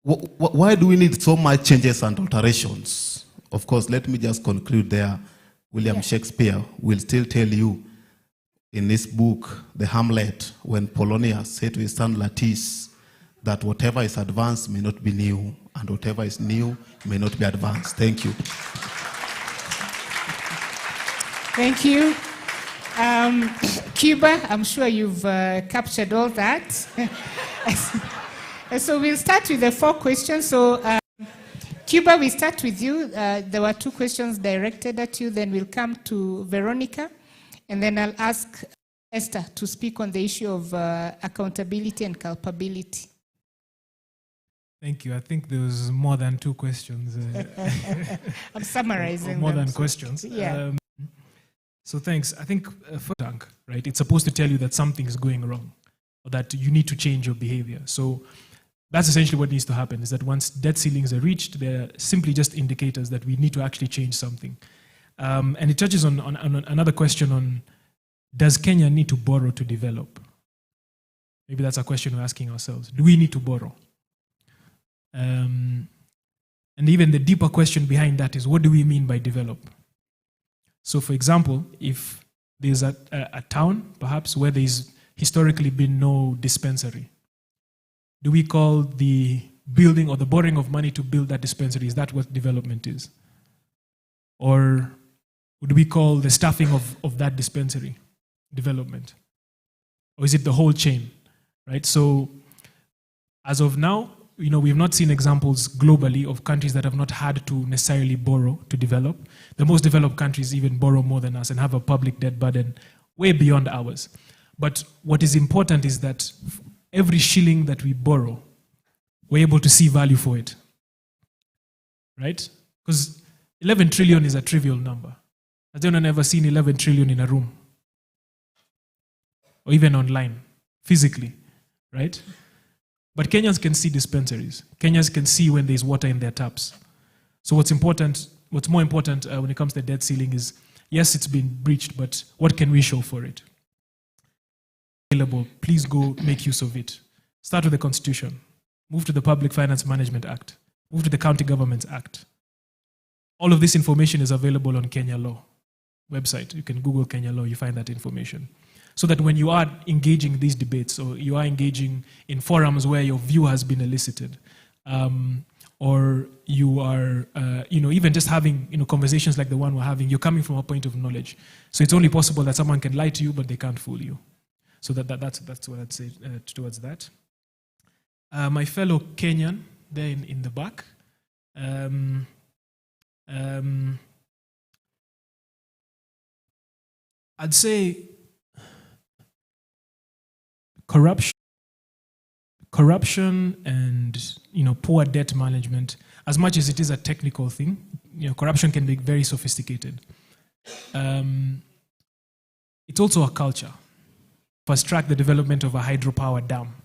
Speaker 9: Why do we need so much changes and alterations? Of course, let me just conclude there. William Shakespeare will still tell you in this book, The Hamlet, when Polonius said to his son Latis that whatever is advanced may not be new, and whatever is new may not be advanced. Thank you.
Speaker 1: Thank you. Cuba, I'm sure you've captured all that. So we'll start with the 4 questions. So Cuba, we start with you. There were 2 questions directed at you. Then we'll come to Veronica. And then I'll ask Esther to speak on the issue of accountability and culpability.
Speaker 4: Thank you. I think there was more than 2 questions.
Speaker 1: I'm summarizing
Speaker 4: more
Speaker 1: them.
Speaker 4: Than questions.
Speaker 1: Yeah.
Speaker 4: So thanks. I think for tank, right? It's supposed to tell you that something is going wrong, or that you need to change your behavior. So that's essentially what needs to happen, is that once debt ceilings are reached, they're simply just indicators that we need to actually change something. And it touches on another question on, does Kenya need to borrow to develop? Maybe that's a question we're asking ourselves. Do we need to borrow? And even the deeper question behind that is, what do we mean by develop? So for example, if there's a town, perhaps, where there's historically been no dispensary, do we call the building or the borrowing of money to build that dispensary, is that what development is? Or would we call the staffing of that dispensary development? Or is it the whole chain, right? So as of now, we've not seen examples globally of countries that have not had to necessarily borrow to develop. The most developed countries even borrow more than us and have a public debt burden way beyond ours. But what is important is that every shilling that we borrow, we're able to see value for it, right? Because 11 trillion is a trivial number. Has anyone ever seen 11 trillion in a room? Or even online, physically, right? But Kenyans can see dispensaries. Kenyans can see when there's water in their taps. So what's more important when it comes to the debt ceiling is, yes, it's been breached, but what can we show for it? Available, please go make use of it. Start with the Constitution. Move to the Public Finance Management Act. Move to the County Governments Act. All of this information is available on Kenya law. website. You can Google Kenya law, you find that information. So that when you are engaging these debates, or you are engaging in forums where your view has been elicited, or you are, even just having, conversations like the one we're having, you're coming from a point of knowledge. So it's only possible that someone can lie to you, but they can't fool you. So that's what I'd say towards that. My fellow Kenyan there in the back. I'd say corruption and poor debt management, as much as it is a technical thing, corruption can be very sophisticated. It's also a culture. Fast track the development of a hydropower dam.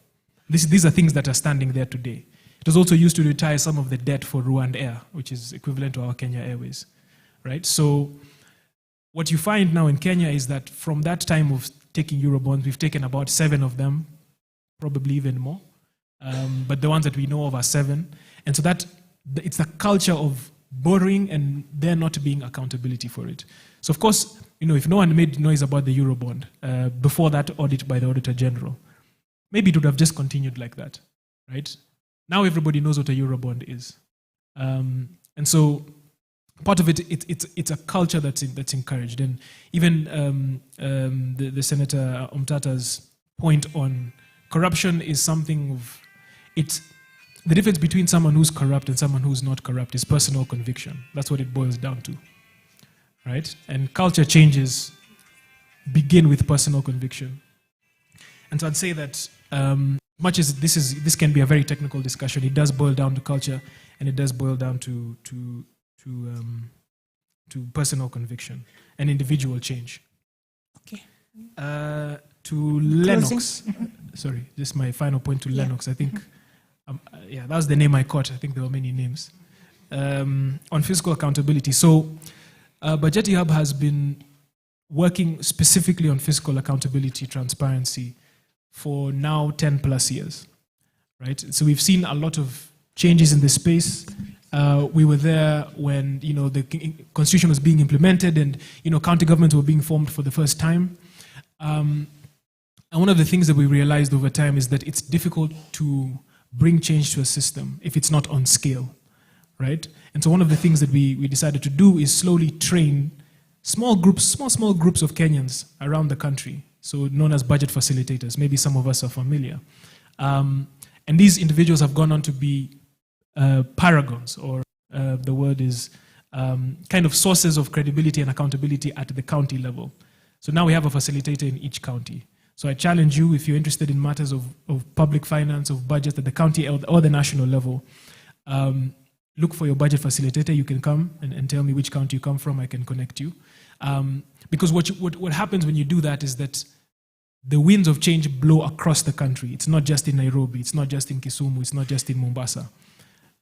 Speaker 4: These are things that are standing there today. It was also used to retire some of the debt for Rwanda Air, which is equivalent to our Kenya Airways, right? So what you find now in Kenya is that from that time of taking Eurobonds, we've taken about 7 of them, probably even more. But the ones that we know of are 7. And so it's a culture of borrowing and there not being accountability for it. So of course, if no one made noise about the Eurobond before that audit by the Auditor General, maybe it would have just continued like that, right? Now everybody knows what a Eurobond is. And so part of it's a culture that's encouraged. And even the Senator Omtata's point on corruption is something of, the difference between someone who's corrupt and someone who's not corrupt is personal conviction. That's what it boils down to, right? And culture changes begin with personal conviction. And so I'd say that much as this can be a very technical discussion, it does boil down to culture, and it does boil down to personal conviction and individual change.
Speaker 1: Okay.
Speaker 4: To Lennox, sorry, this is my final point to Lennox. I think, that was the name I caught. I think there were many names. On fiscal accountability. So, Bajeti Hub has been working specifically on fiscal accountability, transparency for now 10 plus years, right? So we've seen a lot of changes in this space. We were there when, the constitution was being implemented and, county governments were being formed for the first time. And one of the things that we realized over time is that it's difficult to bring change to a system if it's not on scale, right? And so one of the things that we decided to do is slowly train small groups of Kenyans around the country, so known as budget facilitators. Maybe some of us are familiar. And these individuals have gone on to be paragons, or the word is kind of sources of credibility and accountability at the county level. So now we have a facilitator in each county. So I challenge you, if you're interested in matters of public finance, of budget at the county or the national level, look for your budget facilitator. You can come and tell me which county you come from. I can connect you. Because what happens when you do that is that the winds of change blow across the country. It's not just in Nairobi. It's not just in Kisumu. It's not just in Mombasa,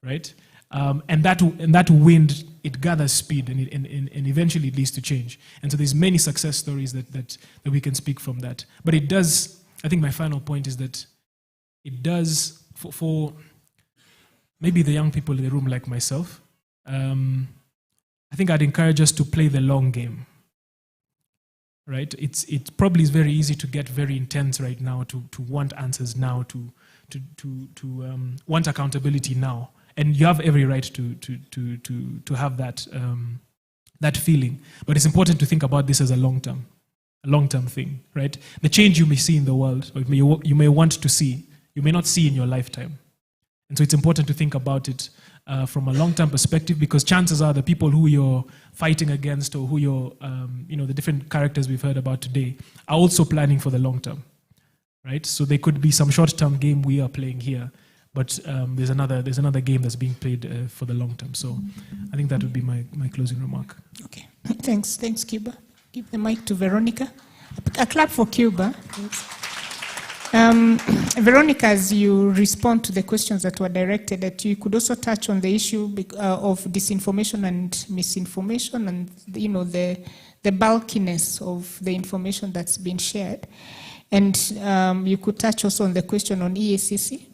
Speaker 4: right? And that wind, it gathers speed and eventually it leads to change. And so there's many success stories that we can speak from that. But it does, I think my final point is that it does, for maybe the young people in the room like myself, I think I'd encourage us to play the long game, right? It probably is very easy to get very intense right now, to want answers now, to want accountability now. And you have every right to have that feeling. But it's important to think about this as a long-term thing, right? The change you may see in the world, or you may want to see, you may not see in your lifetime. And so it's important to think about it from a long-term perspective, because chances are the people who you're fighting against, or who you're, the different characters we've heard about today, are also planning for the long term, right? So there could be some short-term game we are playing here, but there's another game that's being played for the long term. So I think that would be my closing remark.
Speaker 1: Okay, thanks, Cuba. Give the mic to Veronica. A clap for Cuba. Veronica, as you respond to the questions that were directed at you, you could also touch on the issue of disinformation and misinformation, and the bulkiness of the information that's been shared. And you could touch also on the question on EACC.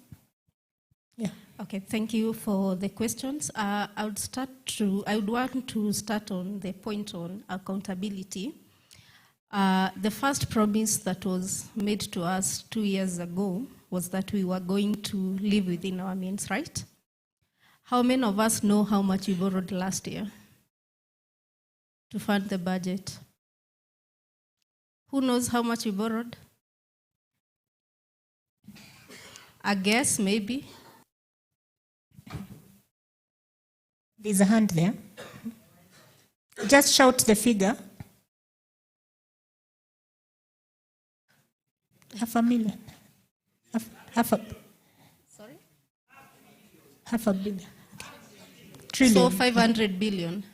Speaker 1: Yeah.
Speaker 3: Okay, thank you for the questions. I would want to start on the point on accountability. The first promise that was made to us 2 years ago was that we were going to live within our means, right? How many of us know how much we borrowed last year to fund the budget? Who knows how much we borrowed? I guess, maybe.
Speaker 1: There's a hand there. Just shout the figure. 500,000.
Speaker 3: Sorry?
Speaker 1: 500 million. Trillion.
Speaker 3: So 500 billion.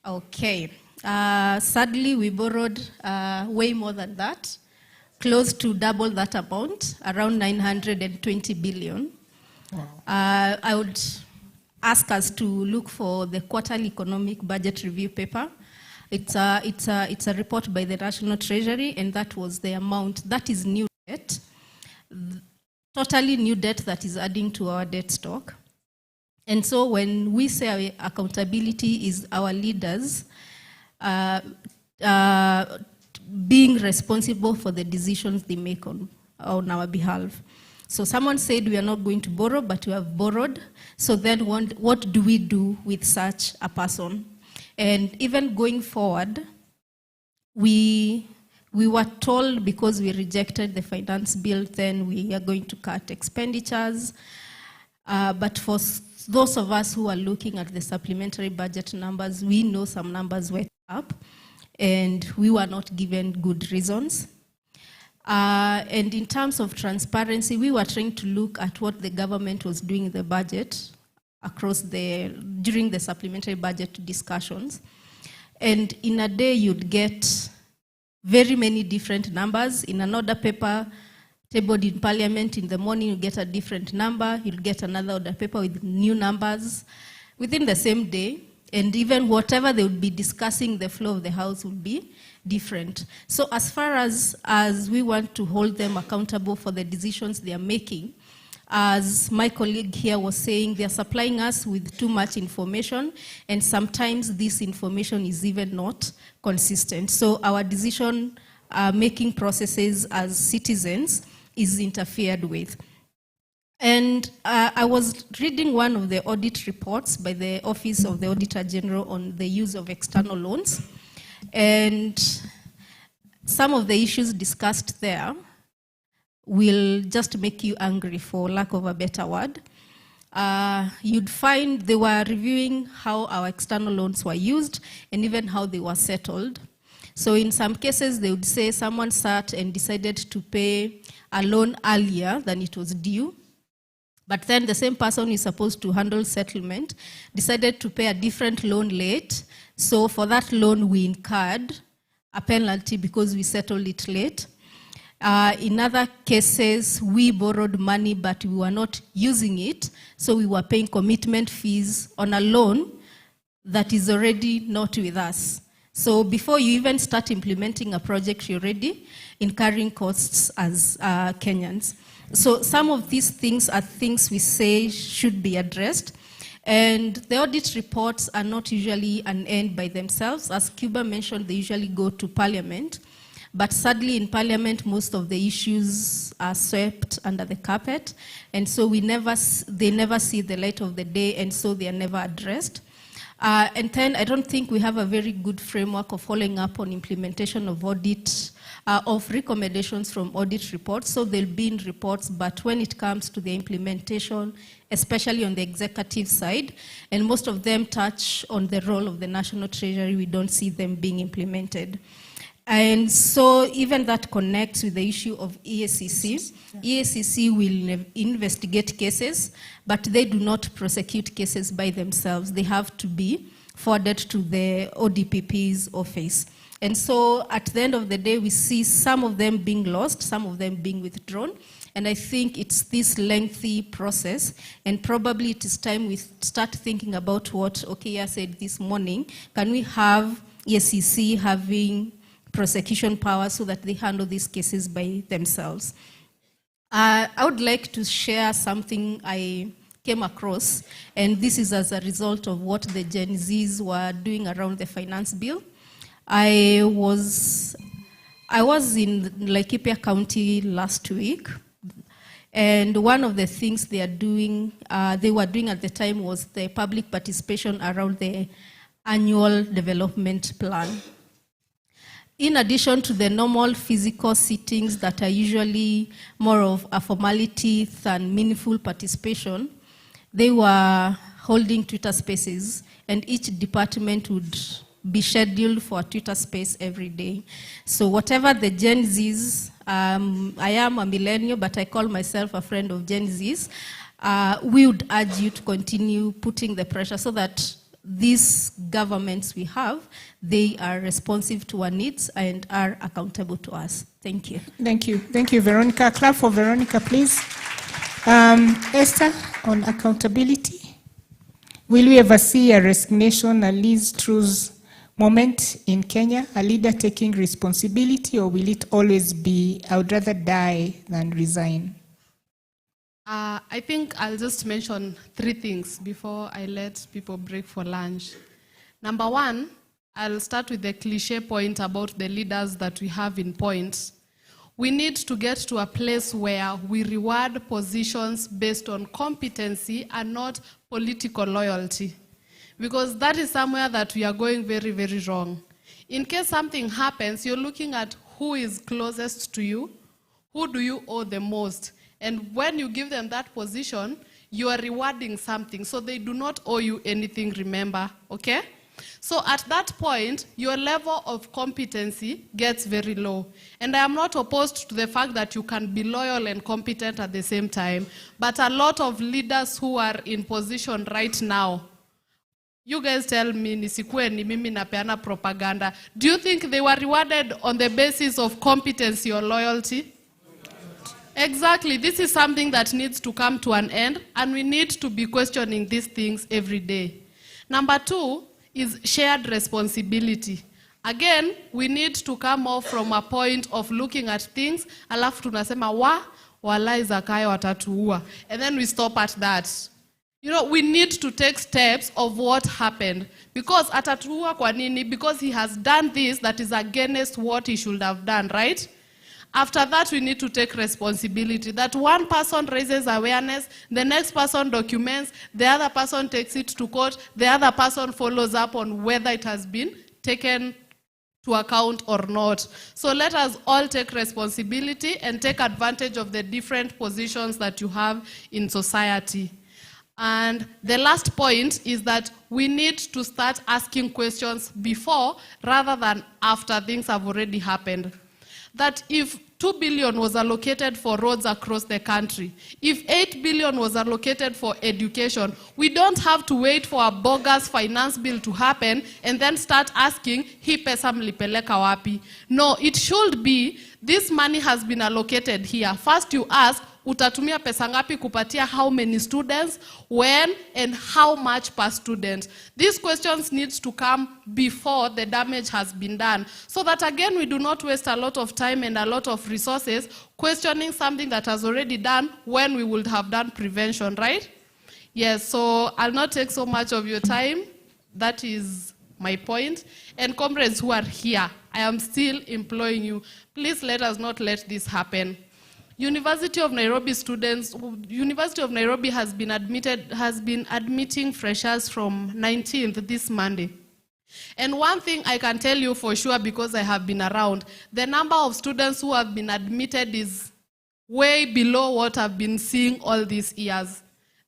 Speaker 3: Okay. Sadly, we borrowed way more than that, close to double that amount, around 920 billion.
Speaker 1: Wow.
Speaker 3: I would ask us to look for the quarterly economic budget review paper. It's a report by the National Treasury, and that was the amount. That is new debt, totally new debt that is adding to our debt stock. And so when we say accountability is our leaders being responsible for the decisions they make on our behalf. So someone said we are not going to borrow, but we have borrowed. So then what do we do with such a person? And even going forward, we were told because we rejected the finance bill, then we are going to cut expenditures. But for those of us who are looking at the supplementary budget numbers, we know some numbers went up, and we were not given good reasons. And in terms of transparency, we were trying to look at what the government was doing in the budget during the supplementary budget discussions. And in a day, you'd get very many different numbers. In another paper tabled in Parliament in the morning, you get a different number. You'll get another order paper with new numbers within the same day. And even whatever they would be discussing, the flow of the House would be different. So as far as we want to hold them accountable for the decisions they are making, as my colleague here was saying, they are supplying us with too much information, and sometimes this information is even not consistent. So our decision making processes as citizens is interfered with. And I was reading one of the audit reports by the Office of the Auditor General on the use of external loans. And some of the issues discussed there will just make you angry, for lack of a better word. You'd find they were reviewing how our external loans were used and even how they were settled. So in some cases, they would say someone sat and decided to pay a loan earlier than it was due. But then the same person who is supposed to handle settlement decided to pay a different loan late. So for that loan, we incurred a penalty because we settled it late. In other cases, we borrowed money, but we were not using it. So we were paying commitment fees on a loan that is already not with us. So before you even start implementing a project, you're already incurring costs as Kenyans. So some of these things are things we say should be addressed. And the audit reports are not usually an end by themselves. As Cuba mentioned, they usually go to Parliament. But sadly, in Parliament, most of the issues are swept under the carpet. And so they never see the light of the day, and so they are never addressed. And then I don't think we have a very good framework of following up on implementation of audit, of recommendations from audit reports. So they'll be in reports, but when it comes to the implementation, especially on the executive side, and most of them touch on the role of the National Treasury, we don't see them being implemented. And so even that connects with the issue of EACC. EACC will investigate cases, but they do not prosecute cases by themselves. They have to be forwarded to the ODPP's office. And so at the end of the day, we see some of them being lost, some of them being withdrawn. And I think it's this lengthy process, and probably it is time we start thinking about what Okeya said this morning. Can we have EACC having prosecution power so that they handle these cases by themselves? I would like to share something I came across, and this is as a result of what the Gen Zs were doing around the finance bill. I was in Laikipia County last week, and one of the things they were doing at the time was the public participation around the annual development plan. In addition to the normal physical sittings that are usually more of a formality than meaningful participation, they were holding Twitter spaces, and each department would be scheduled for a Twitter space every day. So whatever the Gen Zs, I am a millennial, but I call myself a friend of Gen Zs, we would urge you to continue putting the pressure so that these governments we have, they are responsive to our needs and are accountable to us. Thank you.
Speaker 1: Thank you. Thank you, Veronica. Clap for Veronica, please. Esther, on accountability. Will we ever see a resignation, a Liz Truss moment in Kenya, a leader taking responsibility, or will it always be, I would rather die than resign?
Speaker 5: I think I'll just mention 3 things before I let people break for lunch. Number 1, I'll start with the cliche point about the leaders that we have in points. We need to get to a place where we reward positions based on competency and not political loyalty. Because that is somewhere that we are going very, very wrong. In case something happens, you're looking at who is closest to you, who do you owe the most. And when you give them that position, you are rewarding something. So they do not owe you anything, remember, okay? So at that point, your level of competency gets very low. And I am not opposed to the fact that you can be loyal and competent at the same time. But a lot of leaders who are in position right now, you guys tell me, nisikue ni mimi napeana propaganda. Do you think they were rewarded on the basis of competency or loyalty? Exactly. This is something that needs to come to an end, and we need to be questioning these things every day. Number 2 is shared responsibility. Again, we need to come off from a point of looking at things, alafu tunasema walai Zakayo watatuua, and then we stop at that. You know, we need to take steps of what happened. Because atatuua kwa nini? Because he has done this that is against what he should have done, right? After that, we need to take responsibility. That one person raises awareness, the next person documents, the other person takes it to court, the other person follows up on whether it has been taken to account or not. So let us all take responsibility and take advantage of the different positions that you have in society. And the last point is that we need to start asking questions before rather than after things have already happened. That if 2 billion was allocated for roads across the country, if 8 billion was allocated for education, we don't have to wait for a bogus finance bill to happen and then start asking, hii pesa mlipeleka wapi? No, it should be, this money has been allocated here. First you ask, utatumia pesa ngapi kupatia how many students, when, and how much per student. These questions need to come before the damage has been done. So that again, we do not waste a lot of time and a lot of resources questioning something that has already done when we would have done prevention, right? Yes, so I'll not take so much of your time. That is my point. And comrades who are here, I am still imploring you, please let us not let this happen. University of Nairobi students, University of Nairobi has been admitting freshers from 19th this Monday. And one thing I can tell you for sure, because I have been around, the number of students who have been admitted is way below what I've been seeing all these years.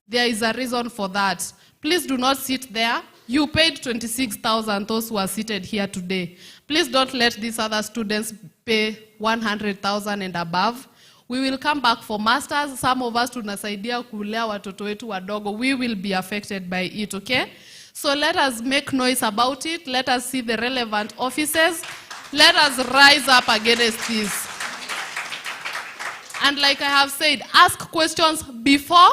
Speaker 5: There is a reason for that. Please do not sit there. You paid 26,000, those who are seated here today. Please don't let these other students pay 100,000 and above. We will come back for masters. Some of us tunasaidia kulea watoto wetu wadogo. We will be affected by it, okay? So let us make noise about it. Let us see the relevant offices. Let us rise up against this. And like I have said, ask questions before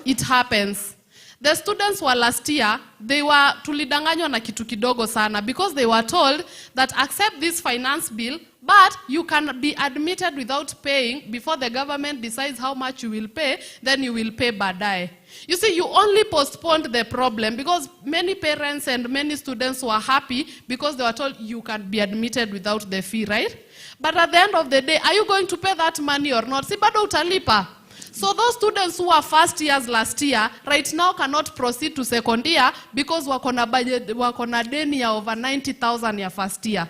Speaker 5: it happens. The students were last year, they were tulidanganywa na kitu kidogo sana because they were told that accept this finance bill, but you can be admitted without paying before the government decides how much you will pay, then you will pay baadaye. You see, you only postponed the problem because many parents and many students were happy because they were told you can be admitted without the fee, right? But at the end of the day, are you going to pay that money or not? Si bado utalipa. So those students who were first years last year, right now cannot proceed to second year because wakona deni ya over 90,000 ya first year.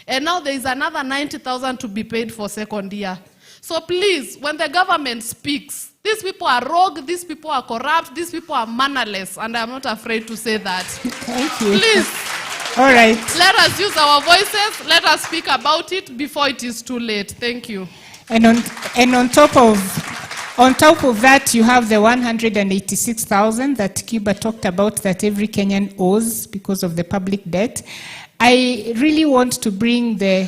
Speaker 5: And now there is another 90,000 to be paid for second year. So please, when the government speaks, these people are rogue, these people are corrupt, these people are mannerless, and I'm not afraid to say that.
Speaker 1: Thank you.
Speaker 5: Please.
Speaker 1: All right.
Speaker 5: Let us use our voices, let us speak about it before it is too late. Thank you.
Speaker 1: And on top of that, you have the 186,000 that Cuba talked about that every Kenyan owes because of the public debt. I really want to bring the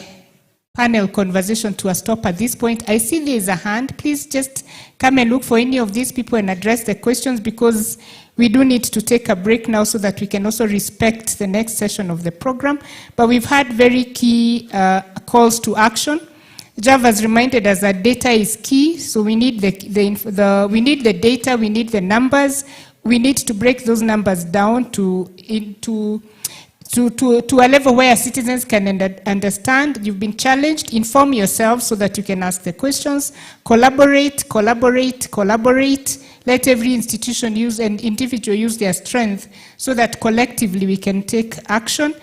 Speaker 1: panel conversation to a stop at this point. I see there is a hand. Please just come and look for any of these people and address the questions because we do need to take a break now so that we can also respect the next session of the program. But we've had very key calls to action. Jav has reminded us that data is key, so we need we need the data, we need the numbers, we need to break those numbers down to a level where citizens can understand. You've been challenged. Inform yourself so that you can ask the questions. Collaborate, collaborate, collaborate. Let every institution use and individual use their strength so that collectively we can take action.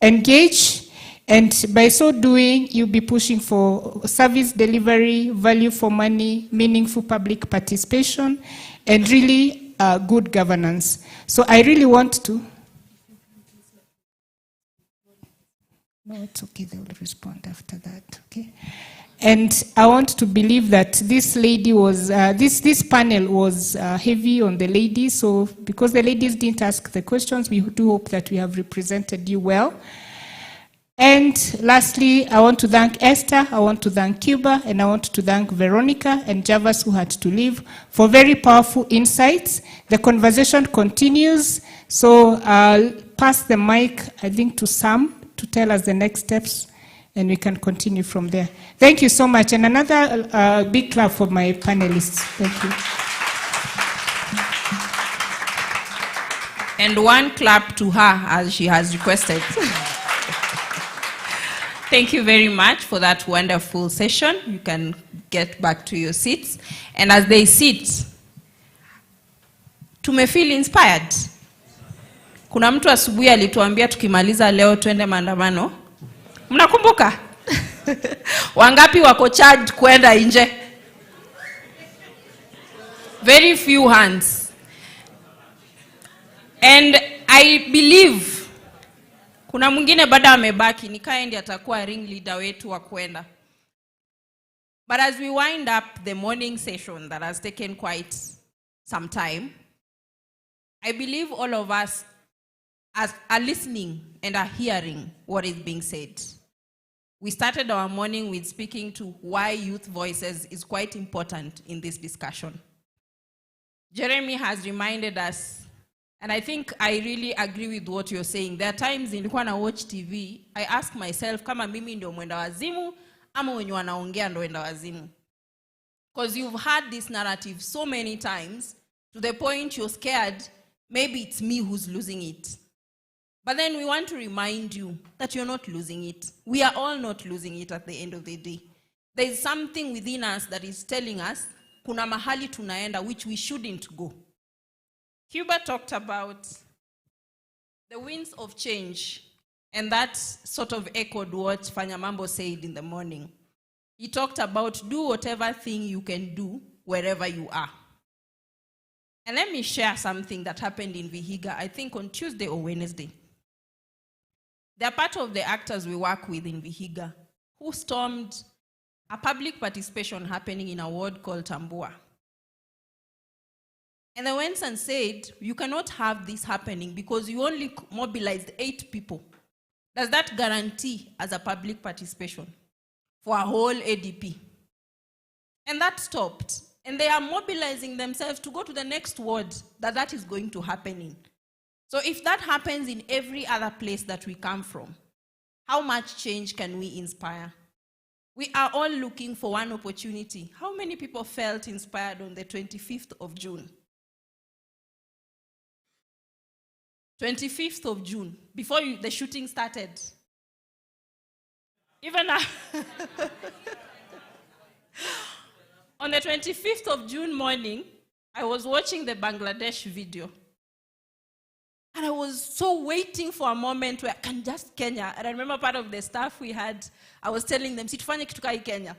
Speaker 1: Engage, and by so doing, you'll be pushing for service delivery, value for money, meaningful public participation, and really good governance. So I really want to... No, it's okay, they will respond after that, okay? And I want to believe that this lady was, this panel was heavy on the ladies, so because the ladies didn't ask the questions, we do hope that we have represented you well. And lastly, I want to thank Esther, I want to thank Cuba, and I want to thank Veronica and Javas who had to leave for very powerful insights. The conversation continues, so I'll pass the mic, I think, to Sam to tell us the next steps, and we can continue from there. Thank you so much, and another big clap for my panelists. Thank you.
Speaker 10: And one clap to her as she has requested. Thank you very much for that wonderful session. You can get back to your seats. And as they sit, tumefeel inspired. Kuna mtu asubuhi alituambia tukimaliza leo twende maandamano. Mnakumbuka? Wangapi wako charged kwenda nje? Very few hands. And I believe kuna mwingine bado amebaki, nikae ndiye atakuwa ring leader wetu wa kwenda. But as we wind up the morning session that has taken quite some time, I believe all of us are listening and are hearing what is being said. We started our morning with speaking to why youth voices is quite important in this discussion. Jeremy has reminded us, and I think I really agree with what you're saying. There are times nilikuwa na watch TV, I ask myself kama mimi ndio mwenda wazimu ama wenye wanaongea ndio wenda wazimu. Because you've heard this narrative so many times to the point you're scared maybe it's me who's losing it. But then we want to remind you that you're not losing it. We are all not losing it at the end of the day. There is something within us that is telling us kuna mahali tunaenda which we shouldn't go. Cuba talked about the winds of change, and that sort of echoed what Fanyamambo said in the morning. He talked about do whatever thing you can do wherever you are. And let me share something that happened in Vihiga, I think on Tuesday or Wednesday. They're part of the actors we work with in Vihiga who stormed a public participation happening in a ward called Tambua. And they went and said, you cannot have this happening because you only mobilized 8 people. Does that guarantee as a public participation for a whole ADP? And that stopped. And they are mobilizing themselves to go to the next ward that is going to happen in. So if that happens in every other place that we come from, how much change can we inspire? We are all looking for one opportunity. How many people felt inspired on the 25th of June? 25th of June, before the shooting started. Even on the 25th of June morning, I was watching the Bangladesh video. And I was so waiting for a moment where I can just Kenya. And I remember part of the staff we had, I was telling them, situfanye kitu kai Kenya.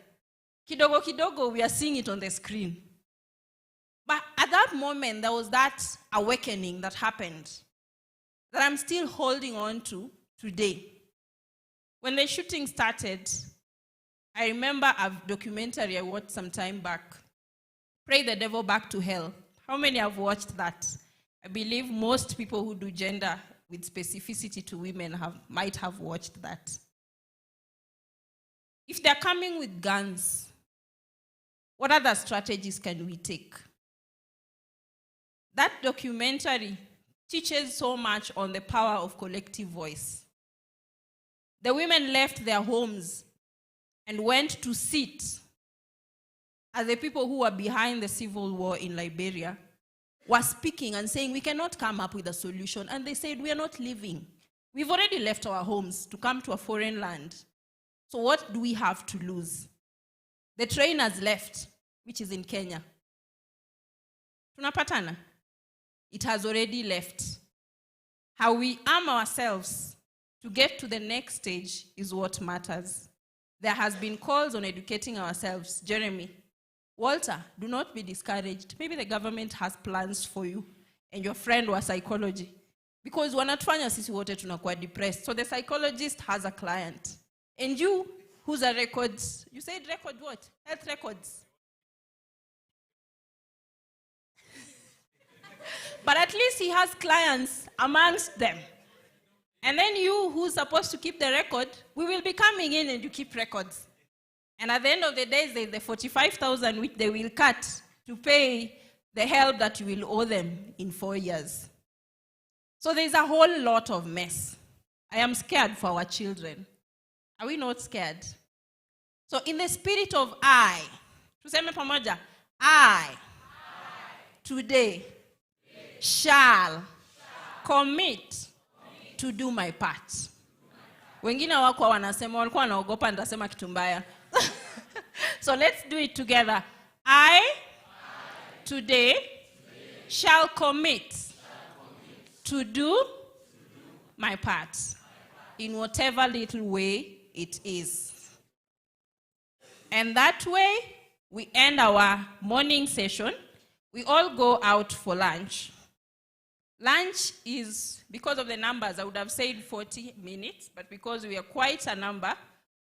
Speaker 10: Kidogo kidogo, we are seeing it on the screen. But at that moment, there was that awakening that happened that I'm still holding on to today. When the shooting started, I remember a documentary I watched some time back, Pray the Devil Back to Hell. How many have watched that? I believe most people who do gender with specificity to women might have watched that. If they're coming with guns, what other strategies can we take? That documentary teaches so much on the power of collective voice. The women left their homes and went to sit as the people who were behind the civil war in Liberia were speaking and saying, we cannot come up with a solution. And they said, we are not leaving. We've already left our homes to come to a foreign land. So what do we have to lose? The train has left, which is in Kenya. Tunapatana? It has already left. How we arm ourselves to get to the next stage is what matters. There has been calls on educating ourselves. Jeremy, Walter, do not be discouraged. Maybe the government has plans for you and your friend was psychology. Because wanatufanya sisi wote tunakuwa depressed. So the psychologist has a client. And you, who's a records, you said record what? Health records. But at least he has clients amongst them. And then you, who's supposed to keep the record, we will be coming in and you keep records. And at the end of the day, there's the 45,000 which they will cut to pay the help that you will owe them in 4 years. So there's a whole lot of mess. I am scared for our children. Are we not scared? So in the spirit of I, tuseme pamoja, I today shall commit to do my part. Wengine wako wanasema walikuwa wanaogopa nitasema kitu mbaya. So let's do it together. I today shall commit to do my part in whatever little way it is. And that way, we end our morning session. We all go out for lunch. Lunch is, because of the numbers, I would have said 40 minutes, but because we are quite a number,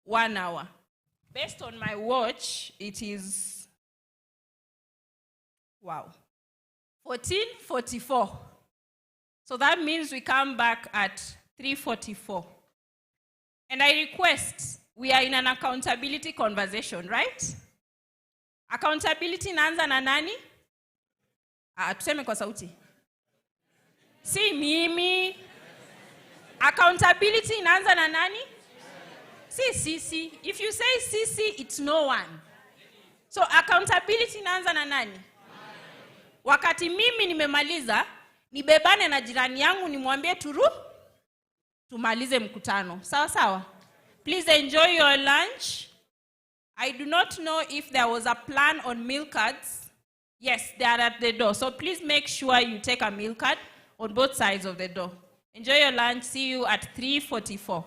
Speaker 10: 1 hour. Based on my watch, it is, wow, 14:44. So that means we come back at 3:44. And I request, we are in an accountability conversation, right? Accountability inaanza na nani? Tuseme kwa sauti. Si mimi. Accountability inaanza na nani? Si. If you say si, it's no one. So accountability inaanza na nani? Wakati mimi nimemaliza, nibebane na jirani yangu nimwambie tumalize mkutano. Sawa sawa? Please enjoy your lunch. I do not know if there was a plan on meal cards. Yes, they are at the door. So please make sure you take a meal card on both sides of the door. Enjoy your lunch. See you at 3:44.